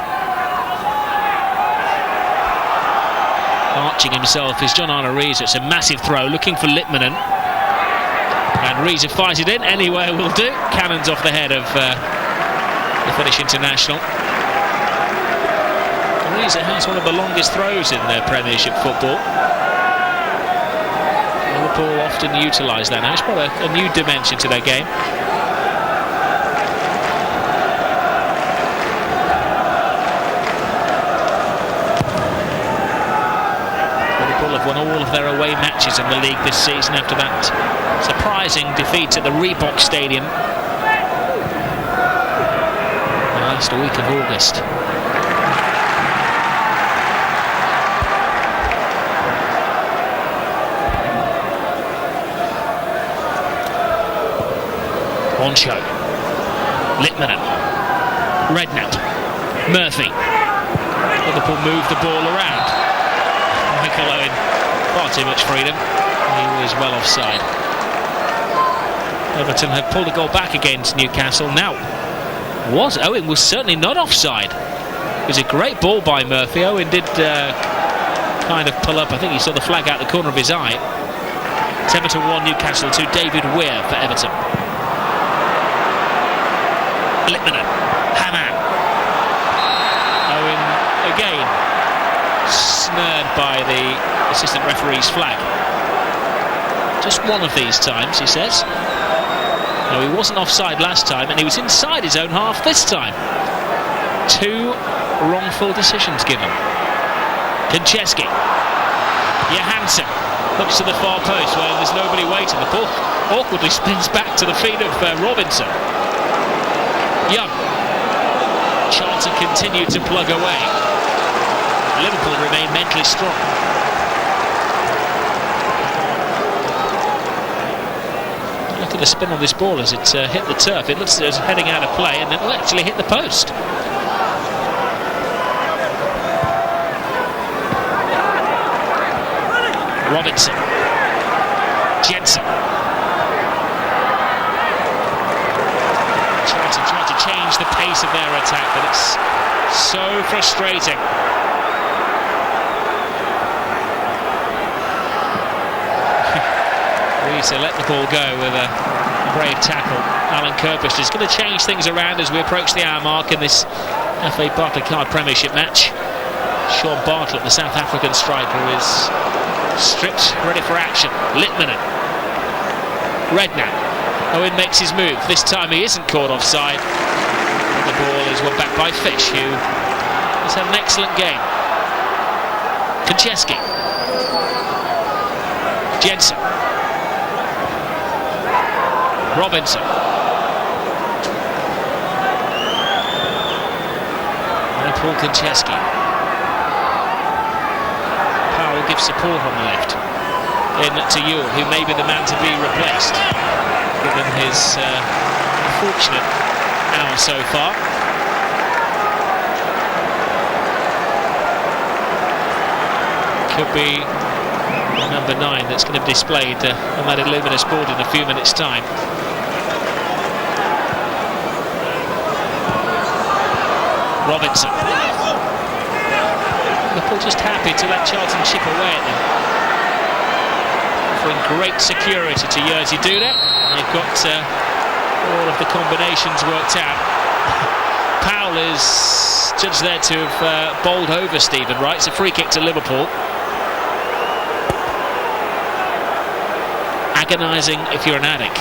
Arching himself is Riise. It's a massive throw, looking for Litmanen. And Riise fires it in, anywhere will do. Cannons off the head of the Finnish international. Riise has one of the longest throws in their Premiership football. Liverpool often utilise that now. It's brought a new dimension to their game. Have won all of their away matches in the league this season after that surprising defeat at the Reebok Stadium the last week of August. Honcho, Litmanen, Redknapp, Murphy. Liverpool move the ball around. Owen, far too much freedom. He was well offside. Everton had pulled a goal back against Newcastle. Now, Owen was certainly not offside. It was a great ball by Murphy. Owen did kind of pull up. I think he saw the flag out the corner of his eye. It's Everton 1, Newcastle 2. David Weir for Everton. Litmanen, Hamann. Owen again snared by the assistant referee's flag. Just one of these times, he says. No, he wasn't offside last time, and he was inside his own half this time. 2 wrongful decisions given. Konchesky, Johansson looks to the far post where there's nobody waiting. The ball awkwardly spins back to the feet of Robinson. Young. Charlton continued to plug away. Liverpool remain mentally strong. Look at the spin on this ball as it hit the turf. It looks as though it's heading out of play, and it will actually hit the post. Robinson, Jensen. Charlton tried to change the pace of their attack, but it's so frustrating. Riise let the ball go with a brave tackle. Alan Kirkland is going to change things around as we approach the hour mark in this FA Bartlett Premiership match. Sean Bartlett, the South African striker, is stripped, ready for action. Litmanen, Redknapp. Owen makes his move. This time he isn't caught offside. The ball is won back by Fish, who has had an excellent game. Konchesky, Jensen, Robinson. And Paul Konchesky. Powell gives support on the left. In to Euell, who may be the man to be replaced, given his fortunate hour so far. could be number 9 that's going to be displayed on that luminous board in a few minutes' time. Robinson. Liverpool just happy to let Charlton chip away at them, offering great security to Dudek. They've got all of the combinations worked out. Powell is judged there to have bowled over Stephen Wright. It's a free kick to Liverpool. Agonising if you're an addict.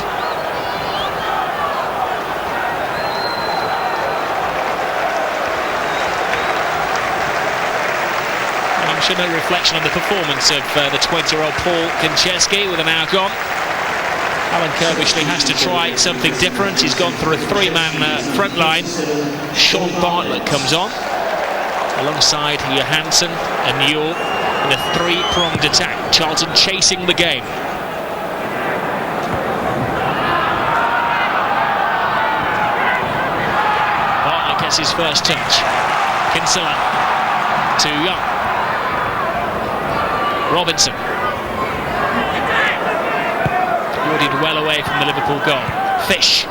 I'm sure no reflection on the performance of the 20-year-old Konchesky with an hour gone. Alan Kiely has to try something different. He's gone for a 3-man front line. Sean Bartlett comes on alongside Johansson and Euell in a 3-pronged attack. Charlton chasing the game. Bartlett gets his first touch. Kinsella to Young. Robinson. Warded well away from the Liverpool goal. Fish.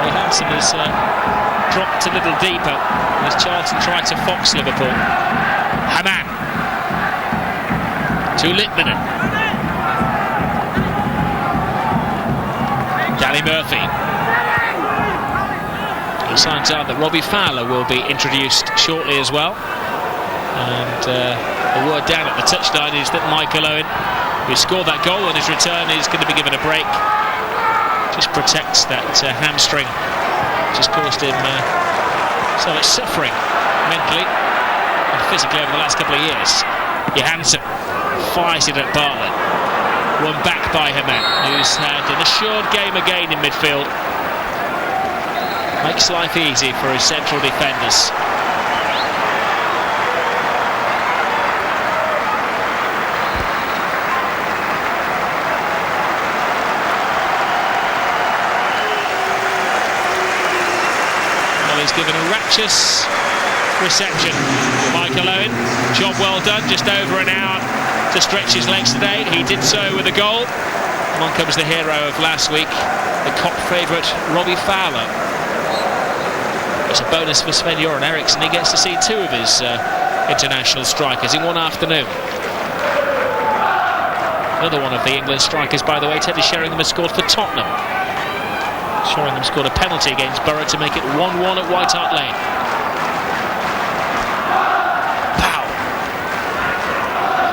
Johansson has dropped a little deeper as Charlton tried to fox Liverpool. Hamann to Litmanen. Danny Murphy. The signs are that Robbie Fowler will be introduced shortly as well. And the word down at the touchline is that Michael Owen, who scored that goal on his return, is going to be given a break. Just protects that hamstring, which has caused him so much suffering mentally and physically over the last couple of years. Johansson fires it at Bartlett. Won back by Hamann, who's had an assured game again in midfield. Makes life easy for his central defenders. Well, he's given a rapturous reception. Michael Owen, job well done, just over an hour to stretch his legs today. He did so with a goal. And on comes the hero of last week, the Kop favourite Robbie Fowler. It's a bonus for Sven-Goran Eriksson. He gets to see 2 of his international strikers in one afternoon. Another one of the England strikers, by the way, Teddy Sheringham, has scored for Tottenham. Sheringham scored a penalty against Borough to make it 1-1 at White Hart Lane. Powell.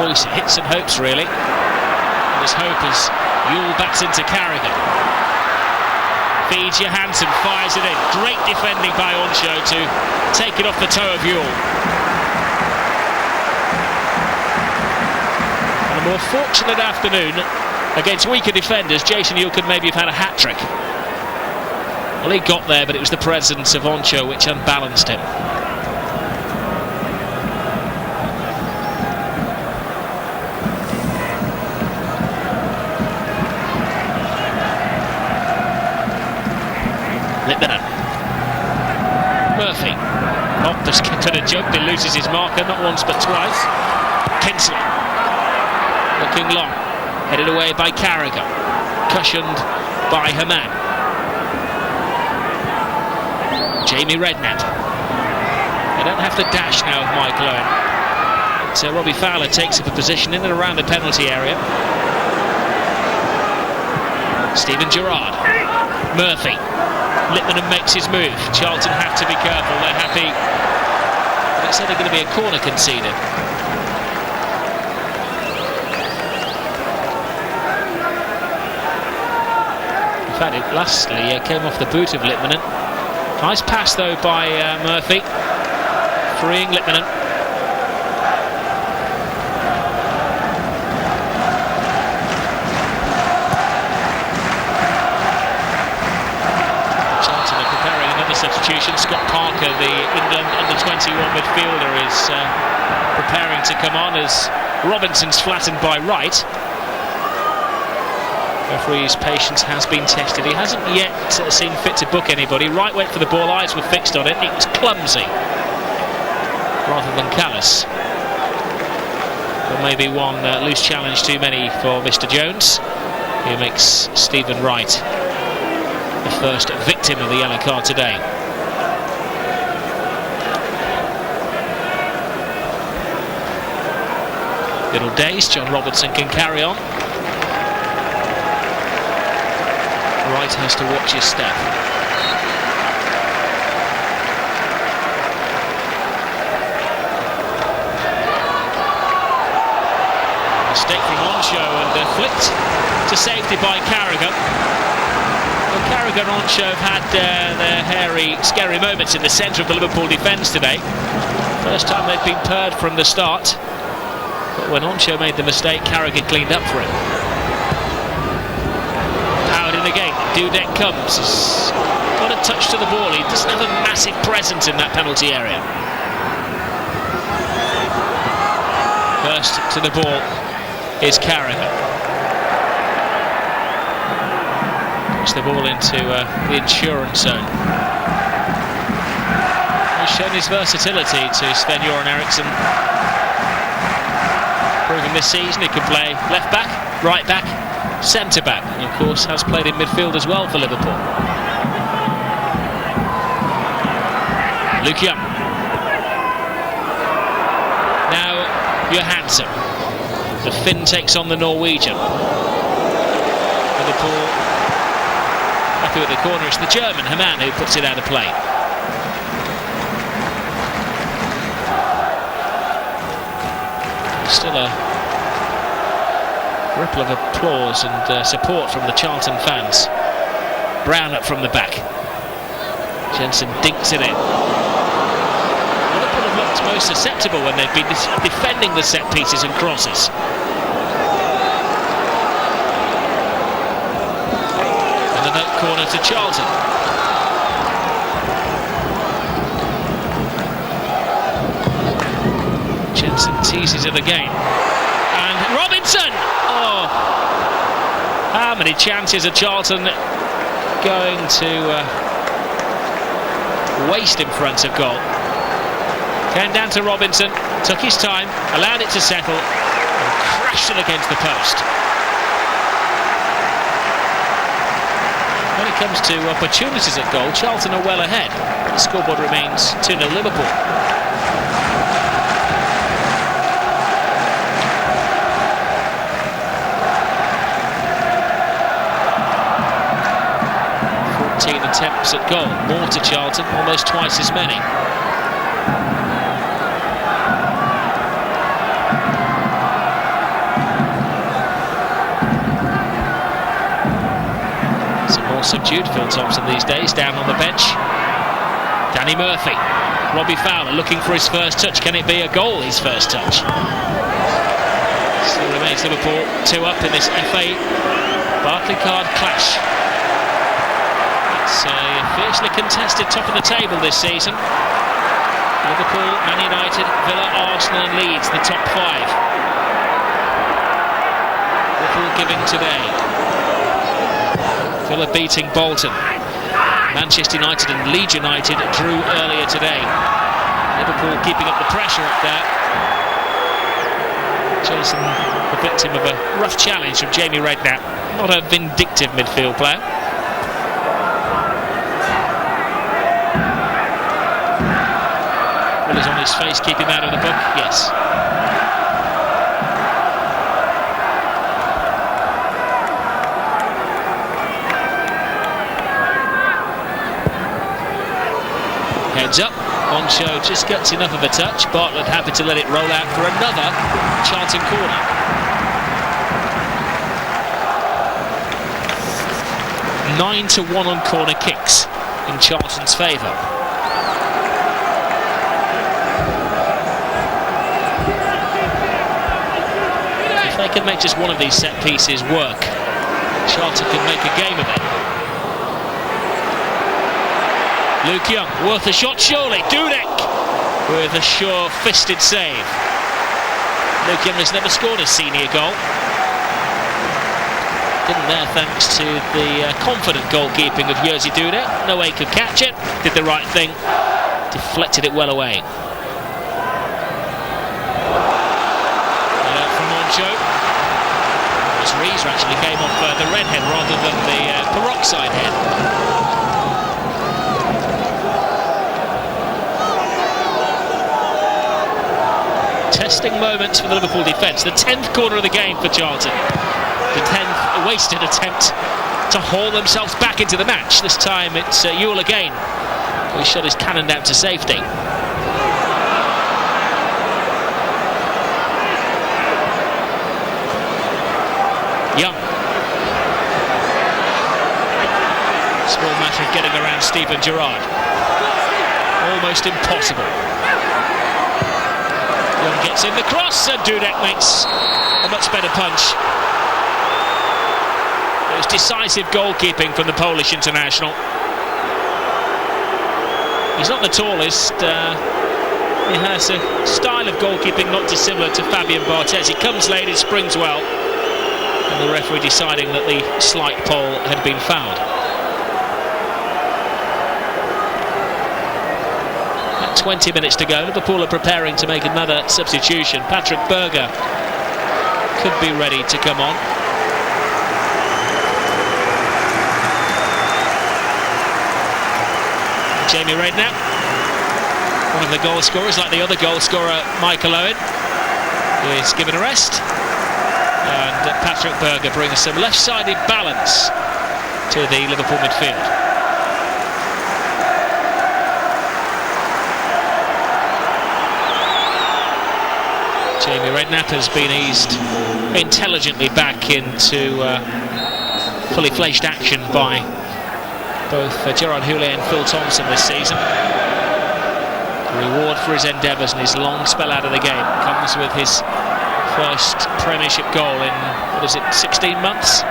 Voice hits and hopes, really. And his hope as Euell backs into Carragher. Feeds Johansson, fires it in. Great defending by Oncho to take it off the toe of Euell. On a more fortunate afternoon against weaker defenders, Jason Euell could maybe have had a hat-trick. Well, he got there, but it was the presence of Oncho which unbalanced him. Litmanen. Murphy. Optus could have jumped, he loses his marker, not once but twice. Kinsella. Looking long. Headed away by Carragher. Cushioned by Hamann. Jamie Redknapp. They don't have to dash now with Michael Owen. So Robbie Fowler takes up a position in and around the penalty area. Steven Gerrard. Murphy. Litmanen makes his move. Charlton have to be careful. They're happy. They said they're going to be a corner conceded. In fact, it lastly came off the boot of Litmanen. Nice pass though by Murphy, freeing Litmanen. Substitution. Scott Parker, the England under-21 midfielder, is preparing to come on as Robinson's flattened by Wright. Referee's patience has been tested. He hasn't yet seen fit to book anybody. Wright went for the ball, eyes were fixed on it. It was clumsy rather than callous. But maybe one loose challenge too many for Mr. Jones, who makes Stephen Wright the first victim of the yellow card today. Little dazed, John Robertson can carry on. Wright has to watch his step. Mistake from Onsho and flicked to safety by Carragher. Well, Carragher and Onsho have had their hairy, scary moments in the centre of the Liverpool defence today. First time they've been purred from the start. But when Onsho made the mistake, Carragher cleaned up for him. Again, Dudek comes. He's got a touch to the ball. He doesn't have a massive presence in that penalty area. First to the ball is Carragher. Puts the ball into the insurance zone. He's shown his versatility to Sven-Goran Eriksson. Proven this season he can play left back, right back, centre back, and of course has played in midfield as well for Liverpool. Young. Now Johansson. The Finn takes on the Norwegian. Liverpool happy with the corner. It's the German Hamann who puts it out of play. Still a ripple of applause and support from the Charlton fans. Brown up from the back. Jensen dinks it in. Liverpool have looked most susceptible when they've been defending the set pieces and crosses. Another corner to Charlton. Jensen teases it again. And Robinson! Oh! How many chances are Charlton going to waste in front of goal? Came down to Robinson, took his time, allowed it to settle, and crashed it against the post. When it comes to opportunities at goal, Charlton are well ahead. The scoreboard remains 2-0 Liverpool. Attempts at goal, more to Charlton, almost twice as many. Some more subdued Phil Thompson these days, down on the bench. Danny Murphy, Robbie Fowler looking for his first touch. Can it be a goal, his first touch? Still remains Liverpool 2-up in this FA Bartlett card clash. It's a fiercely contested top of the table this season. Liverpool, Man United, Villa, Arsenal and Leeds, the top 5. Liverpool giving today. Villa beating Bolton. Manchester United and Leeds United drew earlier today. Liverpool keeping up the pressure up there. Jensen, the victim of a rough challenge from Jamie Redknapp. Not a vindictive midfield player. Is on his face, keep him out of the book, yes. Heads up, Onsho just gets enough of a touch. Bartlett happy to let it roll out for another Charlton corner. Nine to 1 on corner kicks in Charlton's favour. They can make just one of these set pieces work. Charlton can make a game of it. Young, worth a shot surely. Dudek with a sure-fisted save. Young has never scored a senior goal. Didn't there thanks to the confident goalkeeping of Dudek. No way could catch it. Did the right thing. Deflected it well away. From Moncho. As Riise actually came off the red head rather than the peroxide head. Testing moments for the Liverpool defence. The 10th corner of the game for Charlton. The 10th wasted attempt to haul themselves back into the match. This time it's Euell again, who shot his cannon down to safety. Young. Small matter of getting around Steven Gerrard. Almost impossible. Young gets in the cross and Dudek makes a much better punch. It was decisive goalkeeping from the Polish international. He's not the tallest. He has a style of goalkeeping not dissimilar to Fabian Barthez. He comes late, he springs well. And the referee deciding that the slight pole had been fouled. At 20 minutes to go, Liverpool are preparing to make another substitution. Patrick Berger could be ready to come on. Jamie Redknapp, one of the goal scorers, like the other goal scorer Michael Owen, is given a rest. And Patrick Berger brings some left-sided balance to the Liverpool midfield. Jamie Redknapp has been eased intelligently back into fully fledged action by both Gerrard and Phil Thompson this season. The reward for his endeavours and his long spell out of the game comes with his first Premiership goal in, 16 months?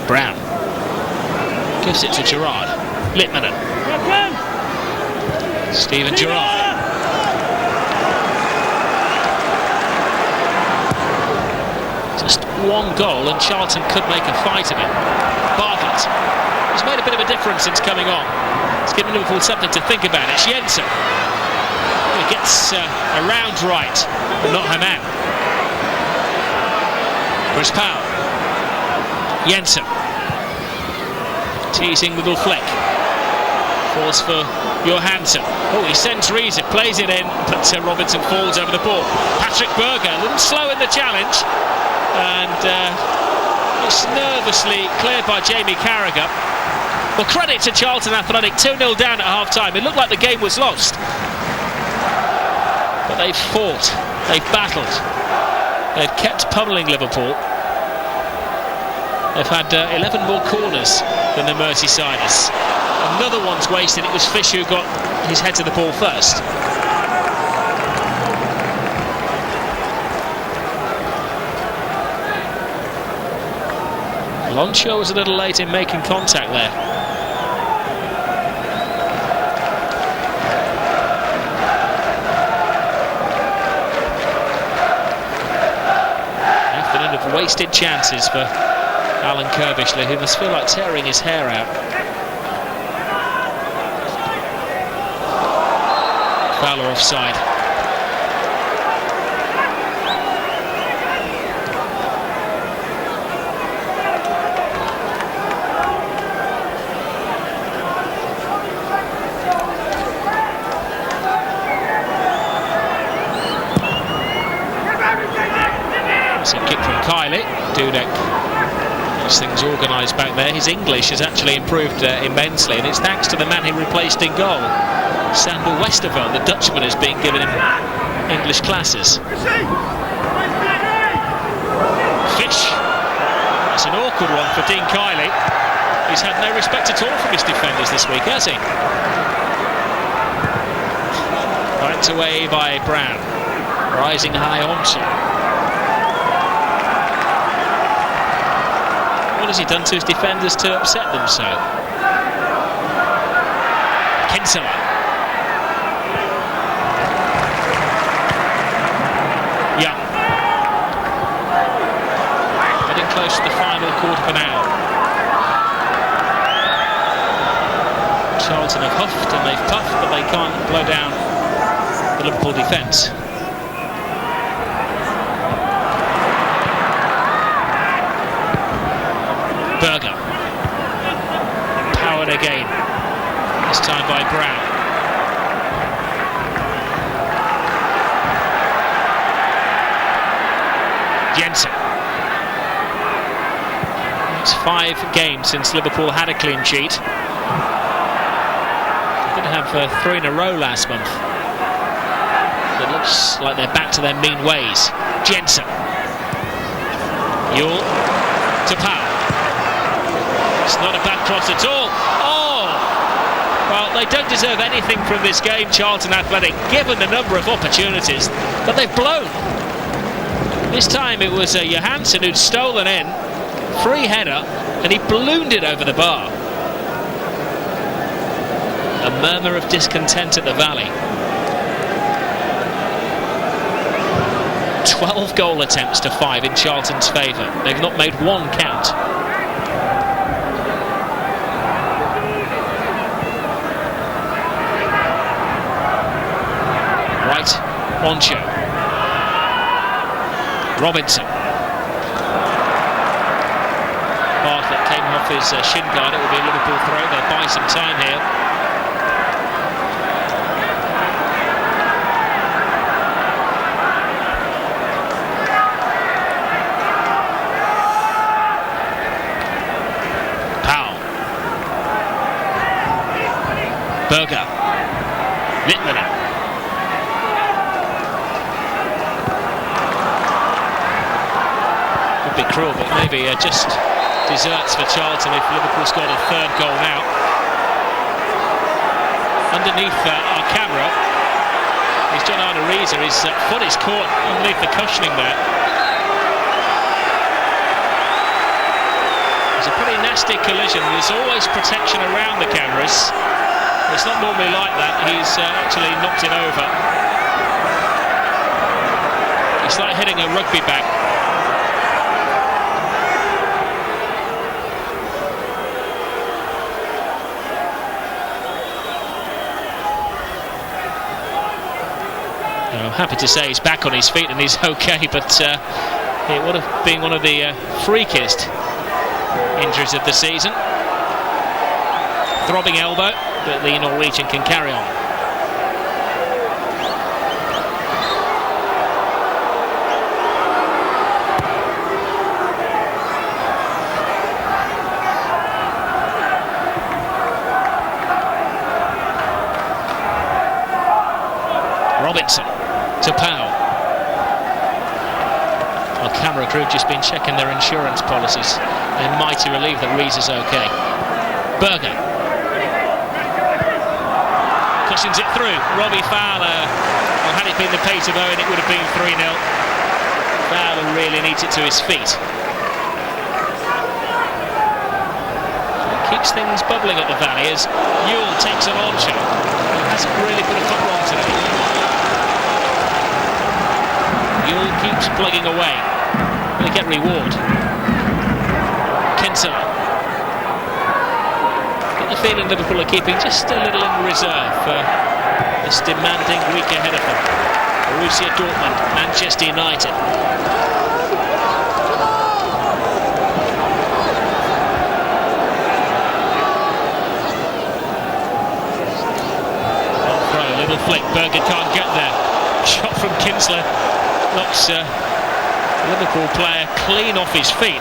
Brown gives it to Gerrard. Litmanen. Steven Gerrard. Just one goal and Charlton could make a fight of it. Bartlett has made a bit of a difference since coming on. It's given Liverpool something to think about. It's Jensen. He gets around Wright, but not Hamann. Where's Powell? Jensen. Teasing little flick. Falls for Johansson. Oh, he sends Riise, plays it in, but Robinson falls over the ball. Patrick Berger, a little slow in the challenge, and it's nervously cleared by Jamie Carragher. Well, credit to Charlton Athletic, 2-0 down at half-time. It looked like the game was lost. But they've fought, they've battled, they've kept pummelling Liverpool. They've had 11 more corners than the Merseysiders. Another one's wasted. It was Fish who got his head to the ball first. Loncho was a little late in making contact there. Afternoon of wasted chances for Alan Kirbishley, who must feel like tearing his hair out. Fowler offside. It's a kick from Kiely. Dudek. Things organised back there. His English has actually improved immensely, and it's thanks to the man he replaced in goal. Sander Westerveld, the Dutchman, is being given him English classes. Fish. That's an awkward one for Dean Kiely. He's had no respect at all from his defenders this week, has he? Right away by Brown. Rising high onto. has he done to his defenders to upset them so? Kinsella. Young. Getting close to the final quarter of an hour. Charlton have huffed and they've puffed, but they can't blow down the Liverpool defence. Berger. Powered again. This time by Brown. Jensen. It's 5 games since Liverpool had a clean sheet. They did have 3 in a row last month. It looks like they're back to their mean ways. Jensen. Euell to Powell. It's not a bad cross at all. Oh! Well, they don't deserve anything from this game, Charlton Athletic, given the number of opportunities that they've blown. This time it was Johansson who'd stolen in, free header, and he ballooned it over the bar. A murmur of discontent at the Valley. 12 goal attempts to 5 in Charlton's favour. They've not made one count. Wright, Oncho. Robinson. Bartlett came off his shin guard. It will be a Liverpool throw. They'll buy some time here. Powell. Berger. Litmanen. Be cruel, but maybe just desserts for Charlton if Liverpool scored a 3rd goal now. Underneath our camera is Riise. His foot is caught underneath the cushioning there. It's a pretty nasty collision. There's always protection around the cameras. It's not normally like that. He's actually knocked it over. It's like hitting a rugby bag. I'm happy to say he's back on his feet and he's okay, but it would have been one of the freakiest injuries of the season. Throbbing elbow, but the Norwegian can carry on. Robinson to Powell. Our camera crew have just been checking their insurance policies. They're mighty relieved that Riise is okay. Berger. Cushions it through. Robbie Fowler. Well, had it been the pace of Owen, it would have been 3-0. Fowler really needs it to his feet. It keeps things bubbling at the Valley as Euell takes an on shot. He hasn't really put a foot wrong today. Euell keeps plugging away. They get reward. Kinsella. Get the feeling Liverpool are keeping just a little in reserve for this demanding week ahead of them. Borussia Dortmund, Manchester United. Throw, a little flick. Berger can't get there. Shot from Kinsella. Knocks Liverpool player clean off his feet.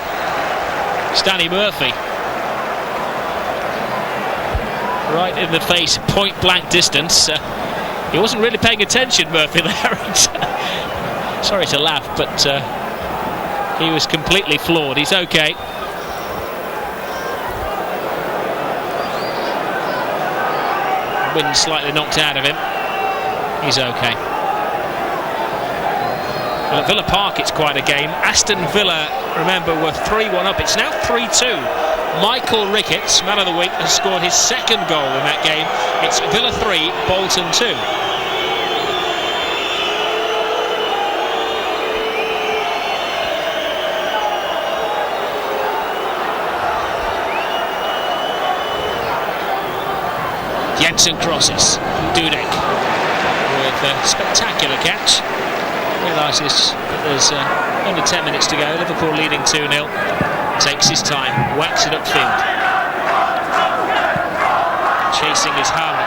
Stanley Murphy. Right in the face, point blank distance. He wasn't really paying attention, Murphy, there. Sorry to laugh, but he was completely floored. He's okay. Wind slightly knocked out of him. He's okay. Well, at Villa Park it's quite a game. Aston Villa, remember, were 3-1 up. It's now 3-2. Michael Ricketts, man of the week, has scored his second goal in that game. It's Villa 3, Bolton 2. Jensen crosses. Dudek with a spectacular catch. Realises that there's under 10 minutes to go. Liverpool leading 2-0. Takes his time, whacks it upfield. Chasing is Hamann,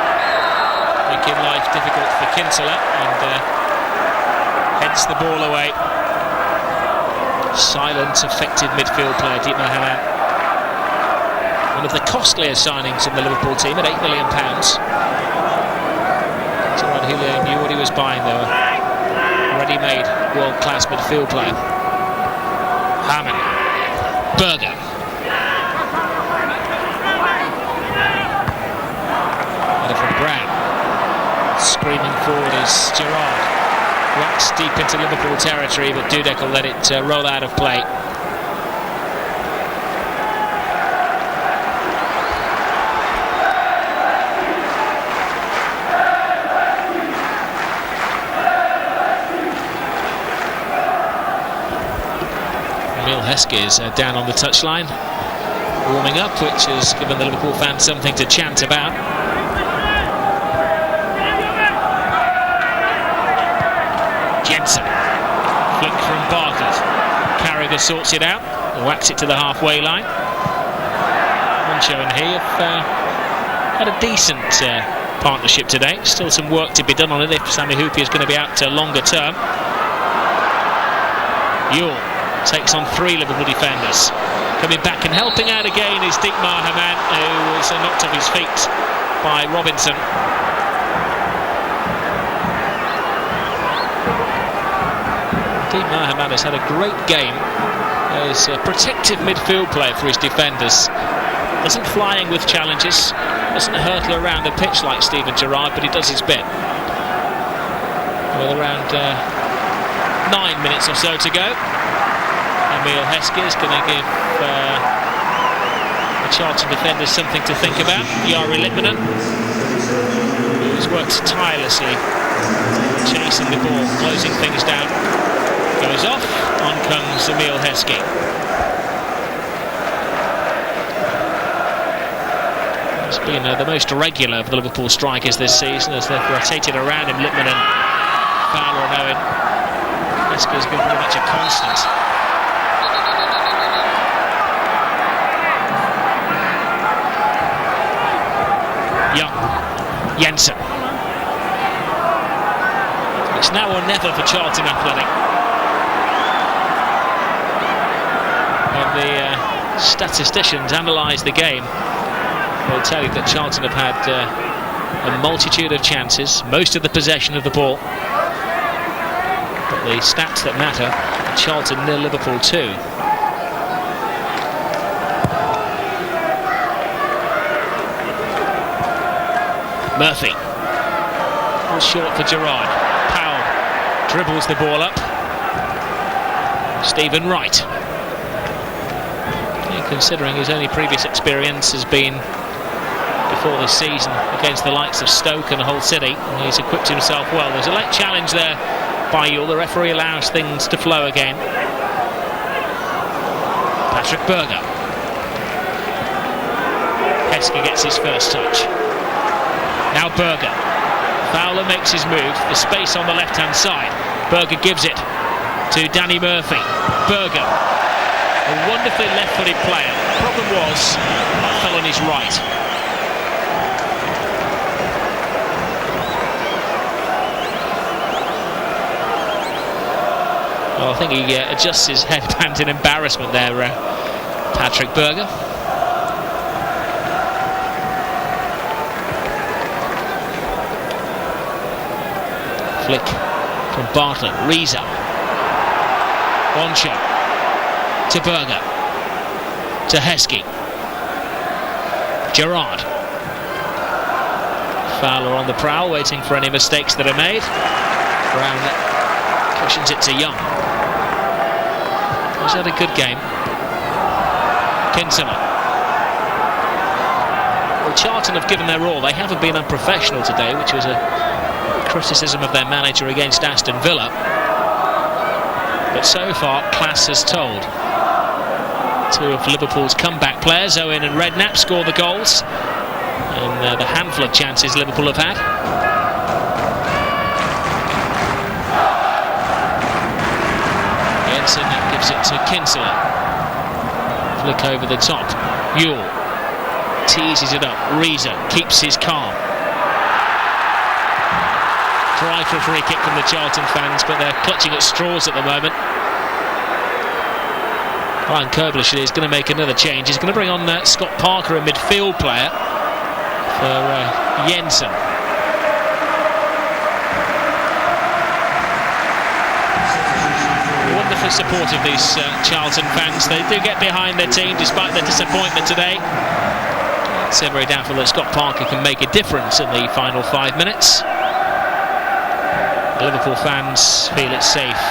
making life difficult for Kinsella, and heads the ball away. Silent, effective midfield player, Litmanen. One of the costlier signings in the Liverpool team at £8 million. Gerrard knew what he was buying, though. Ready-made world-class midfield player. Hamann. Berger. From Brown. Screaming forward is Gerrard. Whacks deep into Liverpool territory, but Dudek will let it roll out of play. Heskey is down on the touchline, warming up, which has given the Liverpool fans something to chant about. Jensen, flick from Bartlett. Carragher sorts it out, whacks it to the halfway line. Moncho and he have had a decent partnership today. Still some work to be done on it if Sammy Hoopy is going to be out longer term. Euell takes on 3 Liverpool defenders. Coming back and helping out again is Hamann, who was knocked off his feet by Robinson. Hamann has had a great game as a protective midfield player for his defenders. Isn't flying with challenges, doesn't hurtle around the pitch like Steven Gerrard, but he does his bit. With around 9 minutes or so to go, Heskey is going to give the Charlton defenders something to think about. Litmanen, who's worked tirelessly chasing the ball, closing things down, goes off. On comes Heskey. He's been the most regular of the Liverpool strikers this season as they've rotated around him. Litmanen, Fowler and Owen. Heskey's been pretty much a constant. Jensen. It's now or never for Charlton Athletic. When the statisticians analyse the game, they'll tell you that Charlton have had a multitude of chances, most of the possession of the ball. But the stats that matter, Charlton 0, Liverpool 2. Murphy. Ball short for Gerrard. Powell dribbles the ball up. Stephen Wright. Yeah, considering his only previous experience has been before this season against the likes of Stoke and Hull City, he's equipped himself well. There's a late challenge there by Euell. The referee allows things to flow again. Patrick Berger. Heskey gets his first touch. Now Berger. Fowler makes his move. The space on the left-hand side. Berger gives it to Danny Murphy. Berger, a wonderfully left-footed player. The problem was, that fell on his right. Well, I think he adjusts his headband in embarrassment there, Patrick Berger. Flick from Bartlett. Riise. Moncho to Berger. To Heskey. Gerrard. Fowler on the prowl, waiting for any mistakes that are made. Brown Cushions it to Young. He's had a good game. Kinsella. Well, Charlton have given their all. They haven't been unprofessional today, which was a criticism of their manager against Aston Villa. But so far, class has told. Two of Liverpool's comeback players, Owen and Redknapp, score the goals. And the handful of chances Liverpool have had. Jensen gives it to Kinsella. Flick over the top. Euell teases it up. Riise keeps his calm. Try for a free kick from the Charlton fans, but they're clutching at straws at the moment. Ryan Koblish is going to make another change. He's going to bring on Scott Parker, a midfield player, for Jensen. Wonderful support of these Charlton fans. They do get behind their team despite their disappointment today. It's very doubtful that Scott Parker can make a difference in the final 5 minutes. The Liverpool fans feel it's safe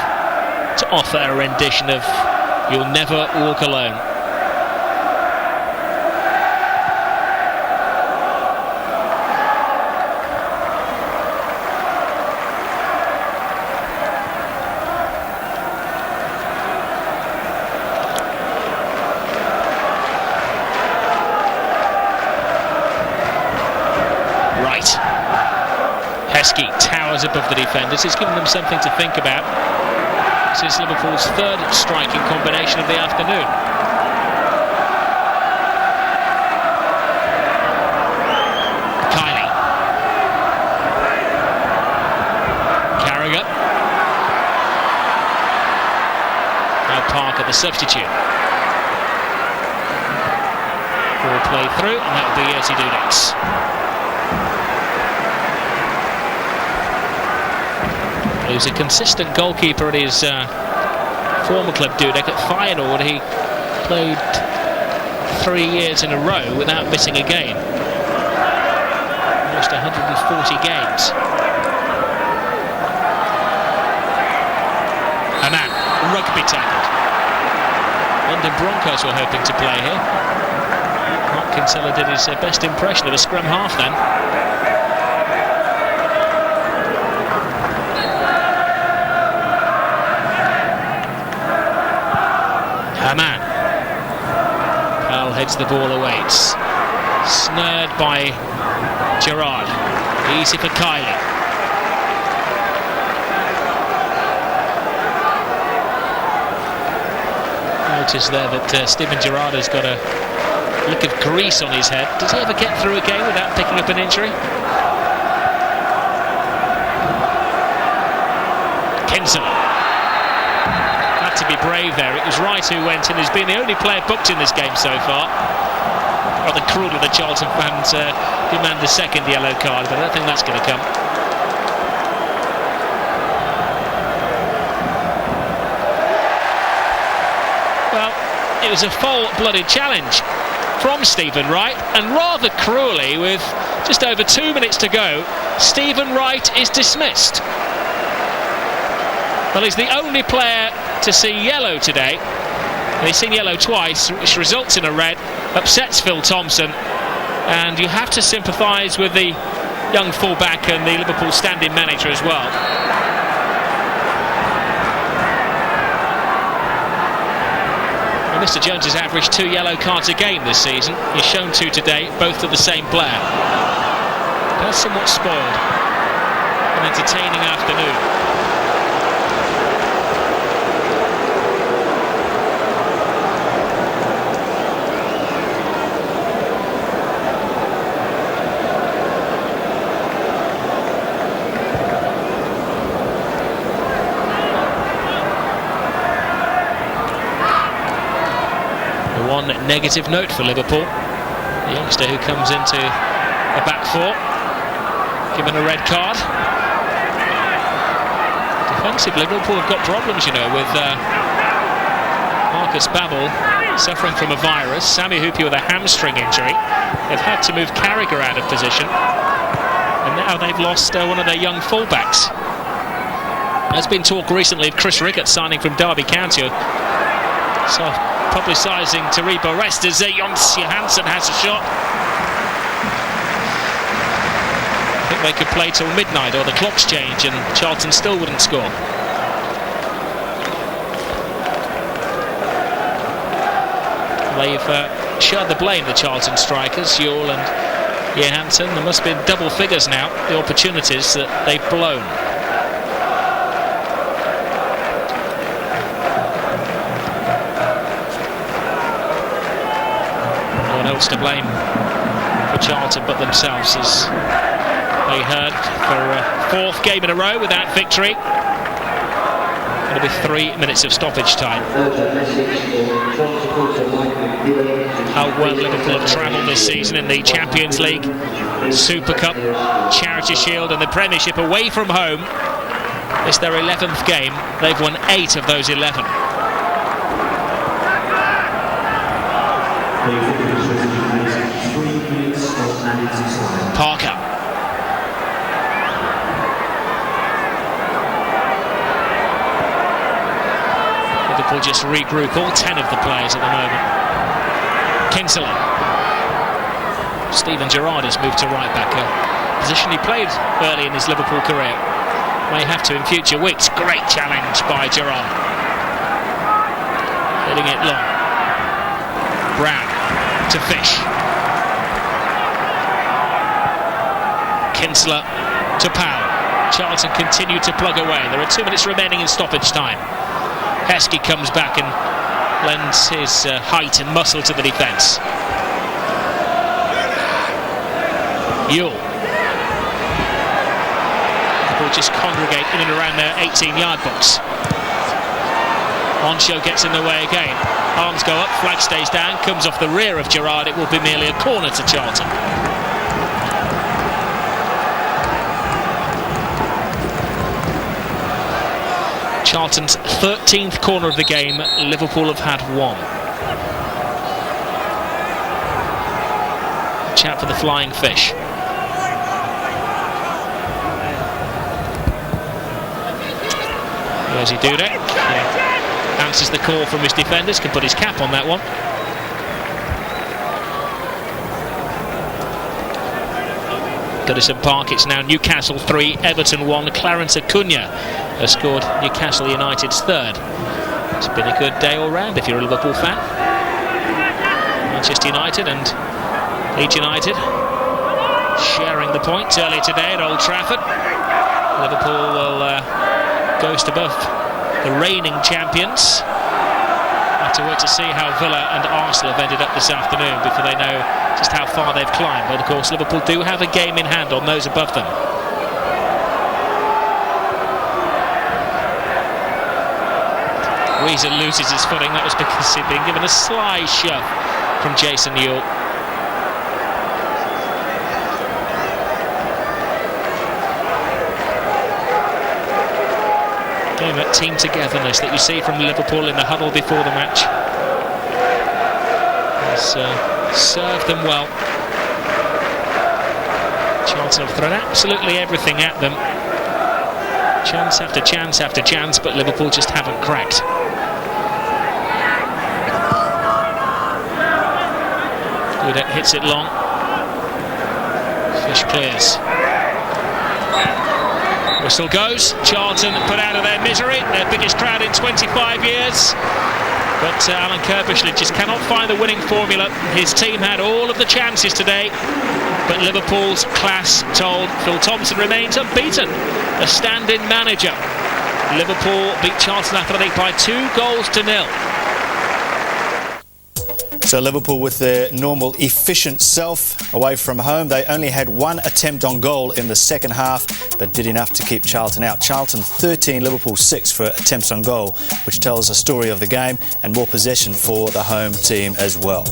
to offer a rendition of "You'll Never Walk Alone." Wright. Heskey towers above the defenders. It's given them something to think about. This is Liverpool's third striking combination of the afternoon. Kiely. Carragher. Now Parker, the substitute. Ball play through, and that will be Dudek's. He was a consistent goalkeeper at his former club, Dudek, at Feyenoord. He played 3 years in a row without missing a game. Almost 140 games. Hamann, rugby tackled. London Broncos were hoping to play here. Kinsella did his best impression of a scrum half then. Hamann. Powell heads the ball away. It's snared by Gerrard. Easy for Kiely. Notice there that Steven Gerrard has got a look of grease on his head. Does he ever get through a game without picking up an injury? Kinsella. To be brave there. It was Wright who went in. He's been the only player booked in this game so far. Rather cruel of the Charlton fans demand a second yellow card, but I don't think that's going to come. Well, it was a full-blooded challenge from Stephen Wright, and rather cruelly, with just over 2 minutes to go, Stephen Wright is dismissed. Well, he's the only player to see yellow today. He's seen yellow twice, which results in a red, upsets Phil Thompson, and you have to sympathise with the young fullback and the Liverpool standing manager as well. Well, Mr. Jones has averaged 2 yellow cards a game this season. He's shown 2 today, both to the same player. That's somewhat spoiled an entertaining afternoon. One negative note for Liverpool. The youngster who comes into a back four, given a red card. Defensively, Liverpool have got problems, you know, with Marcus Babel suffering from a virus, Sami Hyypiä with a hamstring injury. They've had to move Carragher out of position, and now they've lost one of their young fullbacks. There's been talk recently of Chris Rickett signing from Derby County. So publicising Taribo Rest as Johansson has a shot. I think they could play till midnight or the clocks change and Charlton still wouldn't score. They've shared the blame, the Charlton strikers, Euell and Johansson. There must be double figures now, the opportunities that they've blown. No one else to blame for Charlton but themselves, as they heard for a fourth game in a row without victory. It'll be 3 minutes of stoppage time. How well Liverpool have travelled this season in the Champions League, Super Cup, Charity Shield and the Premiership away from home. It's their 11th game. They've won 8 of those 11. Parker. Liverpool just regroup all 10 of the players at the moment. Kinsella. Steven Gerrard has moved to right back, a position he played early in his Liverpool career. May have to in future weeks. Great challenge by Gerrard. Hitting it long. Brown to Fish. Kinsella to Powell. Charlton continue to plug away. There are 2 minutes remaining in stoppage time. Heskey comes back and lends his height and muscle to the defence. Euell. Will just congregate in and around their 18-yard box. Oncho gets in the way again. Arms go up, flag stays down, comes off the rear of Gerrard. It will be merely a corner to Charlton. Charlton's 13th corner of the game. Liverpool have had 1. Chat for the flying fish. There's Dudek. Yeah. Answers the call from his defenders, can put his cap on that one. Goodison Park, it's now Newcastle 3, Everton 1. Clarence Acuna has scored Newcastle United's 3rd. It's been a good day all round if you're a Liverpool fan. Manchester United and Leeds United sharing the points earlier today at Old Trafford. Liverpool will ghost above the reigning champions. Have to wait to see how Villa and Arsenal have ended up this afternoon before they know just how far they've climbed. But of course Liverpool do have a game in hand on those above them. Riise loses his footing. That was because he'd been given a sly shove from Jason Euell. That team togetherness that you see from Liverpool in the huddle before the match has served them well. Charlton have thrown absolutely everything at them, chance after chance after chance, but Liverpool just haven't cracked. Dudek hits it long. Fish clears. Whistle goes. Charlton put out of their misery, their biggest crowd in 25 years. But Alan Kirbishley just cannot find the winning formula. His team had all of the chances today, but Liverpool's class told. Phil Thompson remains unbeaten, a stand-in manager. Liverpool beat Charlton Athletic by 2-0. So Liverpool with their normal efficient self away from home. They only had 1 attempt on goal in the second half, but did enough to keep Charlton out. Charlton 13, Liverpool 6 for attempts on goal, which tells a story of the game and more possession for the home team as well.